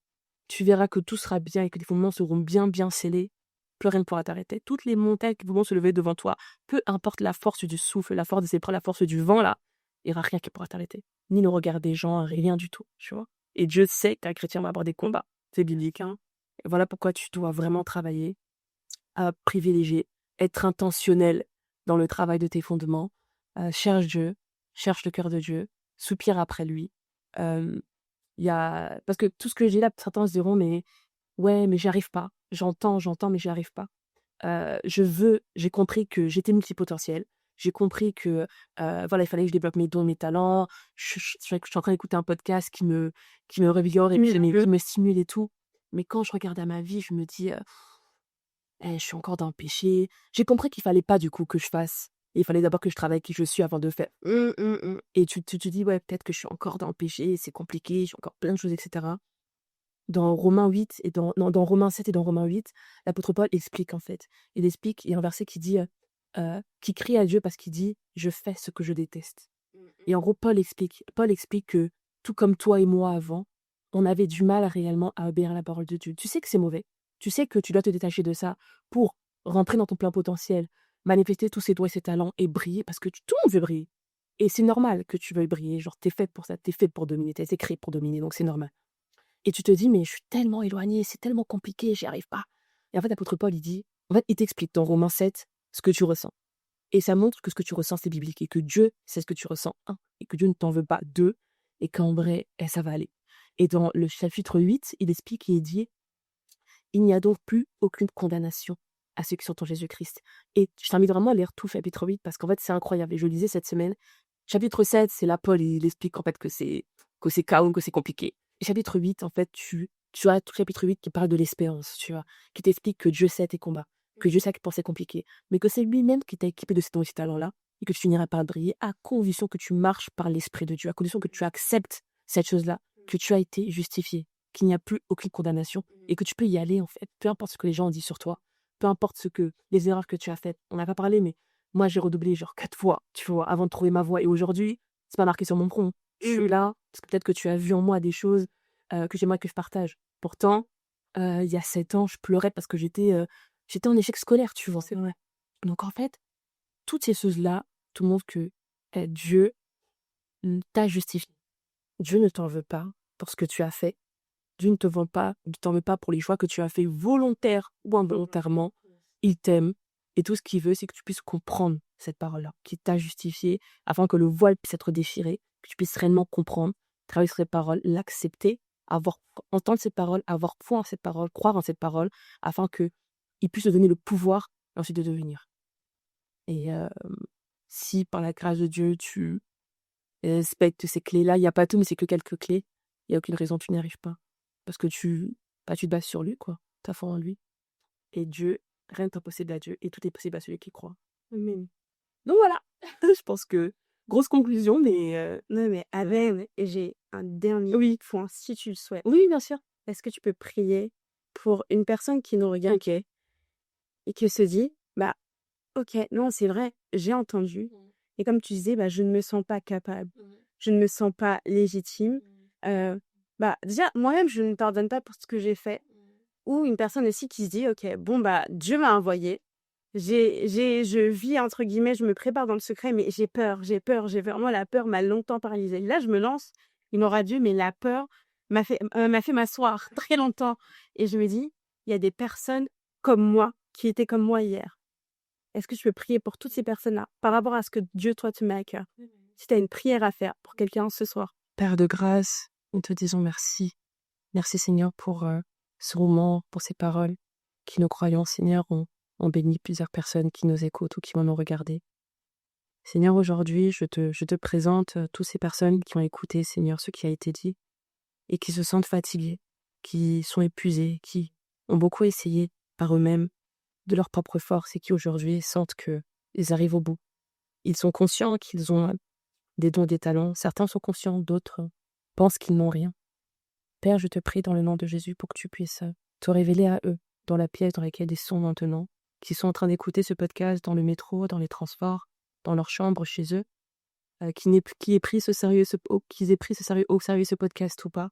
tu verras que tout sera bien et que les fondements seront bien, bien scellés, plus rien ne pourra t'arrêter. Toutes les montagnes qui vont se lever devant toi, peu importe la force du souffle, la force des épreuves, la force du vent, là, il n'y aura rien qui pourra t'arrêter. Ni le regard des gens, rien du tout, tu vois. Et Dieu sait qu'un chrétien va avoir des combats. C'est biblique, hein. Et voilà pourquoi tu dois vraiment travailler à privilégier, être intentionnel dans le travail de tes fondements. Cherche Dieu, cherche le cœur de Dieu, soupire après lui. Euh, Parce que tout ce que j'ai là, certains se diront, mais ouais, mais j'y arrive pas. J'entends, mais j'y arrive pas. J'ai compris que j'étais multipotentielle. J'ai compris que voilà, il fallait que je développe mes dons, mes talents. Je suis en train d'écouter un podcast qui me revigore et qui me stimule et tout. Mais quand je regarde à ma vie, je me dis, je suis encore dans le péché. J'ai compris qu'il fallait pas du coup que je fasse. Il fallait d'abord que je travaille qui je suis avant de faire. Et tu te dis, ouais, peut-être que je suis encore dans le péché, c'est compliqué, j'ai encore plein de choses, etc. Dans Romains 8 et non, dans Romains 7 et dans Romains 8, l'apôtre Paul explique en fait. Il explique, il y a un verset qui dit, qui crie à Dieu parce qu'il dit, je fais ce que je déteste. Et en gros, Paul explique que tout comme toi et moi avant, on avait du mal réellement à obéir à la parole de Dieu. Tu sais que c'est mauvais. Tu sais que tu dois te détacher de ça pour rentrer dans ton plein potentiel, manifester tous ses doigts et ses talents et briller parce que tout le monde veut briller. Et c'est normal que tu veuilles briller. Genre, t'es faite pour ça, t'es faite pour dominer, t'es créée pour dominer, donc c'est normal. Et tu te dis, mais je suis tellement éloignée, c'est tellement compliqué, j'y arrive pas. Et en fait, l'apôtre Paul, il t'explique dans Romains 7 ce que tu ressens. Et ça montre que ce que tu ressens, c'est biblique et que Dieu sait ce que tu ressens, un, et que Dieu ne t'en veut pas, deux, et qu'en vrai, ça va aller. Et dans le chapitre 8, il explique et il dit, il n'y a donc plus aucune condamnation à ceux qui sont en Jésus-Christ. Et je t'invite vraiment à lire tout chapitre 8 parce qu'en fait, c'est incroyable. Et je le lisais cette semaine. Chapitre 7, c'est là, Paul, il explique en fait que c'est chaos, que c'est compliqué. Et chapitre 8, en fait, tu as tout chapitre 8 qui parle de l'espérance, tu vois, qui t'explique que Dieu sait tes combats, que Dieu sait à quel point c'est compliqué, mais que c'est lui-même qui t'a équipé de ces dons et ces talents-là, et que tu finiras par briller à condition que tu marches par l'Esprit de Dieu, à condition que tu acceptes cette chose-là, que tu as été justifié, qu'il n'y a plus aucune condamnation, et que tu peux y aller, en fait, peu importe ce que les gens ont dit sur toi, peu importe les erreurs que tu as faites. On n'a pas parlé, mais moi, j'ai redoublé genre 4 fois, tu vois, avant de trouver ma voie. Et aujourd'hui, c'est pas marqué sur mon front. Je suis là parce que peut-être que tu as vu en moi des choses que j'aimerais que je partage. Pourtant, il y a 7 ans, je pleurais parce que j'étais en échec scolaire, tu vois. C'est vrai. Donc en fait, toutes ces choses-là te montrent que Dieu t'a justifié. Dieu ne t'en veut pas pour ce que tu as fait. Dieu ne t'en veut pas pour les choix que tu as fait volontaires ou involontairement. Il t'aime et tout ce qu'il veut, c'est que tu puisses comprendre cette parole-là, qui t'a justifié, afin que le voile puisse être déchiré, que tu puisses réellement comprendre, travailler sur cette parole, l'accepter, entendre cette parole, avoir foi en cette parole, croire en cette parole, afin que il puisse te donner le pouvoir ensuite de devenir. Et si par la grâce de Dieu, tu respectes ces clés-là, il n'y a pas tout, mais c'est que quelques clés, il n'y a aucune raison que tu n'y arrives pas. Parce que tu te bases sur lui, quoi. Tu as foi en lui. Et Dieu, rien n'est impossible à Dieu. Et tout est possible à celui qui croit. Amen. Donc voilà. Je pense que, grosse conclusion, mais... Non, mais Amen, et j'ai un dernier Oui. point, si tu le souhaites. Oui, bien sûr. Est-ce que tu peux prier pour une personne qui nous regarde Ok. et qui se dit, bah, ok, non, c'est vrai, j'ai entendu. Et comme tu disais, bah, je ne me sens pas capable. Je ne me sens pas légitime. Bah, déjà, moi-même, je ne pardonne pas pour ce que j'ai fait. Ou une personne aussi qui se dit, ok, bon, bah, Dieu m'a envoyé. Je vis, entre guillemets, je me prépare dans le secret, mais j'ai peur. J'ai vraiment la peur m'a longtemps paralysée. Là, je me lance, il m'aura Dieu, mais la peur m'a fait m'asseoir très longtemps. Et je me dis, il y a des personnes comme moi qui étaient comme moi hier. Est-ce que tu peux prier pour toutes ces personnes-là par rapport à ce que Dieu, toi, te met à cœur? Si tu as une prière à faire pour quelqu'un ce soir. Père de grâce, nous te disons merci. Merci Seigneur pour ce moment, pour ces paroles qui, nous croyons, Seigneur, ont béni plusieurs personnes qui nous écoutent ou qui vont nous regarder. Seigneur, aujourd'hui, je te présente toutes ces personnes qui ont écouté, Seigneur, ce qui a été dit et qui se sentent fatiguées, qui sont épuisées, qui ont beaucoup essayé par eux-mêmes de leur propre force et qui aujourd'hui sentent qu'ils arrivent au bout. Ils sont conscients qu'ils ont des dons, des talents. Certains sont conscients, d'autres pensent qu'ils n'ont rien. Père, je te prie dans le nom de Jésus pour que tu puisses te révéler à eux dans la pièce dans laquelle ils sont maintenant, qui sont en train d'écouter ce podcast dans le métro, dans les transports, dans leur chambre, chez eux, qu'ils aient pris ce sérieux au sérieux ce podcast ou pas.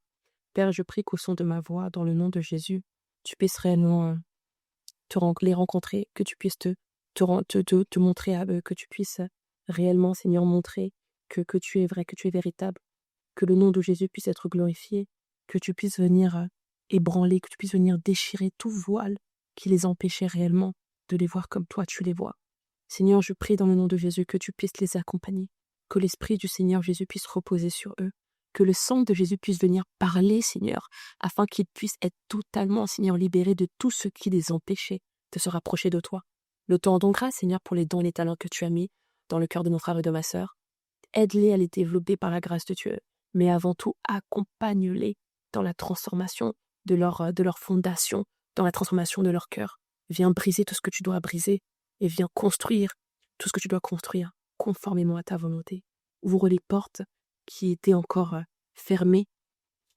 Père, je prie qu'au son de ma voix, dans le nom de Jésus, tu puisses réellement les rencontrer, que tu puisses te montrer à eux, que tu puisses réellement, Seigneur, montrer que tu es vrai, que tu es véritable, que le nom de Jésus puisse être glorifié, que tu puisses venir ébranler, que tu puisses venir déchirer tout voile qui les empêchait réellement de les voir comme toi tu les vois. Seigneur, je prie dans le nom de Jésus que tu puisses les accompagner, que l'Esprit du Seigneur Jésus puisse reposer sur eux, que le sang de Jésus puisse venir parler, Seigneur, afin qu'ils puissent être totalement, Seigneur, libérés de tout ce qui les empêchait de se rapprocher de toi. Nous te rendons grâce, Seigneur, pour les dons et les talents que tu as mis dans le cœur de mon frère et de ma sœur. Aide-les à les développer par la grâce de Dieu, mais avant tout, accompagne-les dans la transformation de leur fondation, dans la transformation de leur cœur. Viens briser tout ce que tu dois briser et viens construire tout ce que tu dois construire conformément à ta volonté. Ouvre les portes qui étaient encore fermées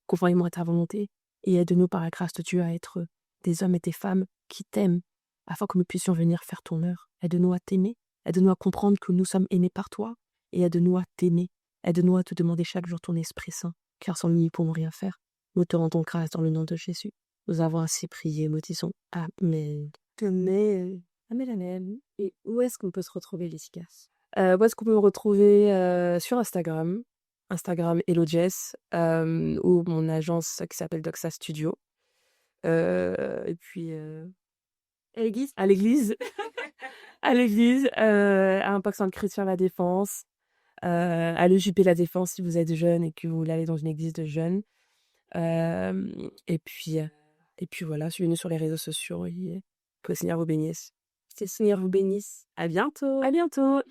conformément à ta volonté et aide-nous par la grâce de Dieu à être des hommes et des femmes qui t'aiment afin que nous puissions venir faire ton œuvre. Aide-nous à t'aimer, aide-nous à comprendre que nous sommes aimés par toi et aide-nous à t'aimer. Aide-nous à te demander chaque jour ton Esprit Saint, car sans lui, nous ne pouvons rien faire. Nous te rendons grâce dans le nom de Jésus. Nous avons ainsi prié, nous disons Amen. Amen. Amen, amen. Et où est-ce qu'on peut se retrouver, Jessica? Où est-ce qu'on peut me retrouver sur Instagram Hello Jess, ou mon agence qui s'appelle Doxa Studio. Et puis À l'église? à l'église, à Impact Sainte-Christine La Défense, à l'EJP La Défense si vous êtes jeune et que vous voulez aller dans une église de jeunes. Et puis voilà, suivez-nous sur les réseaux sociaux et que le Seigneur vous bénisse. Que le Seigneur vous bénisse. À bientôt. À bientôt.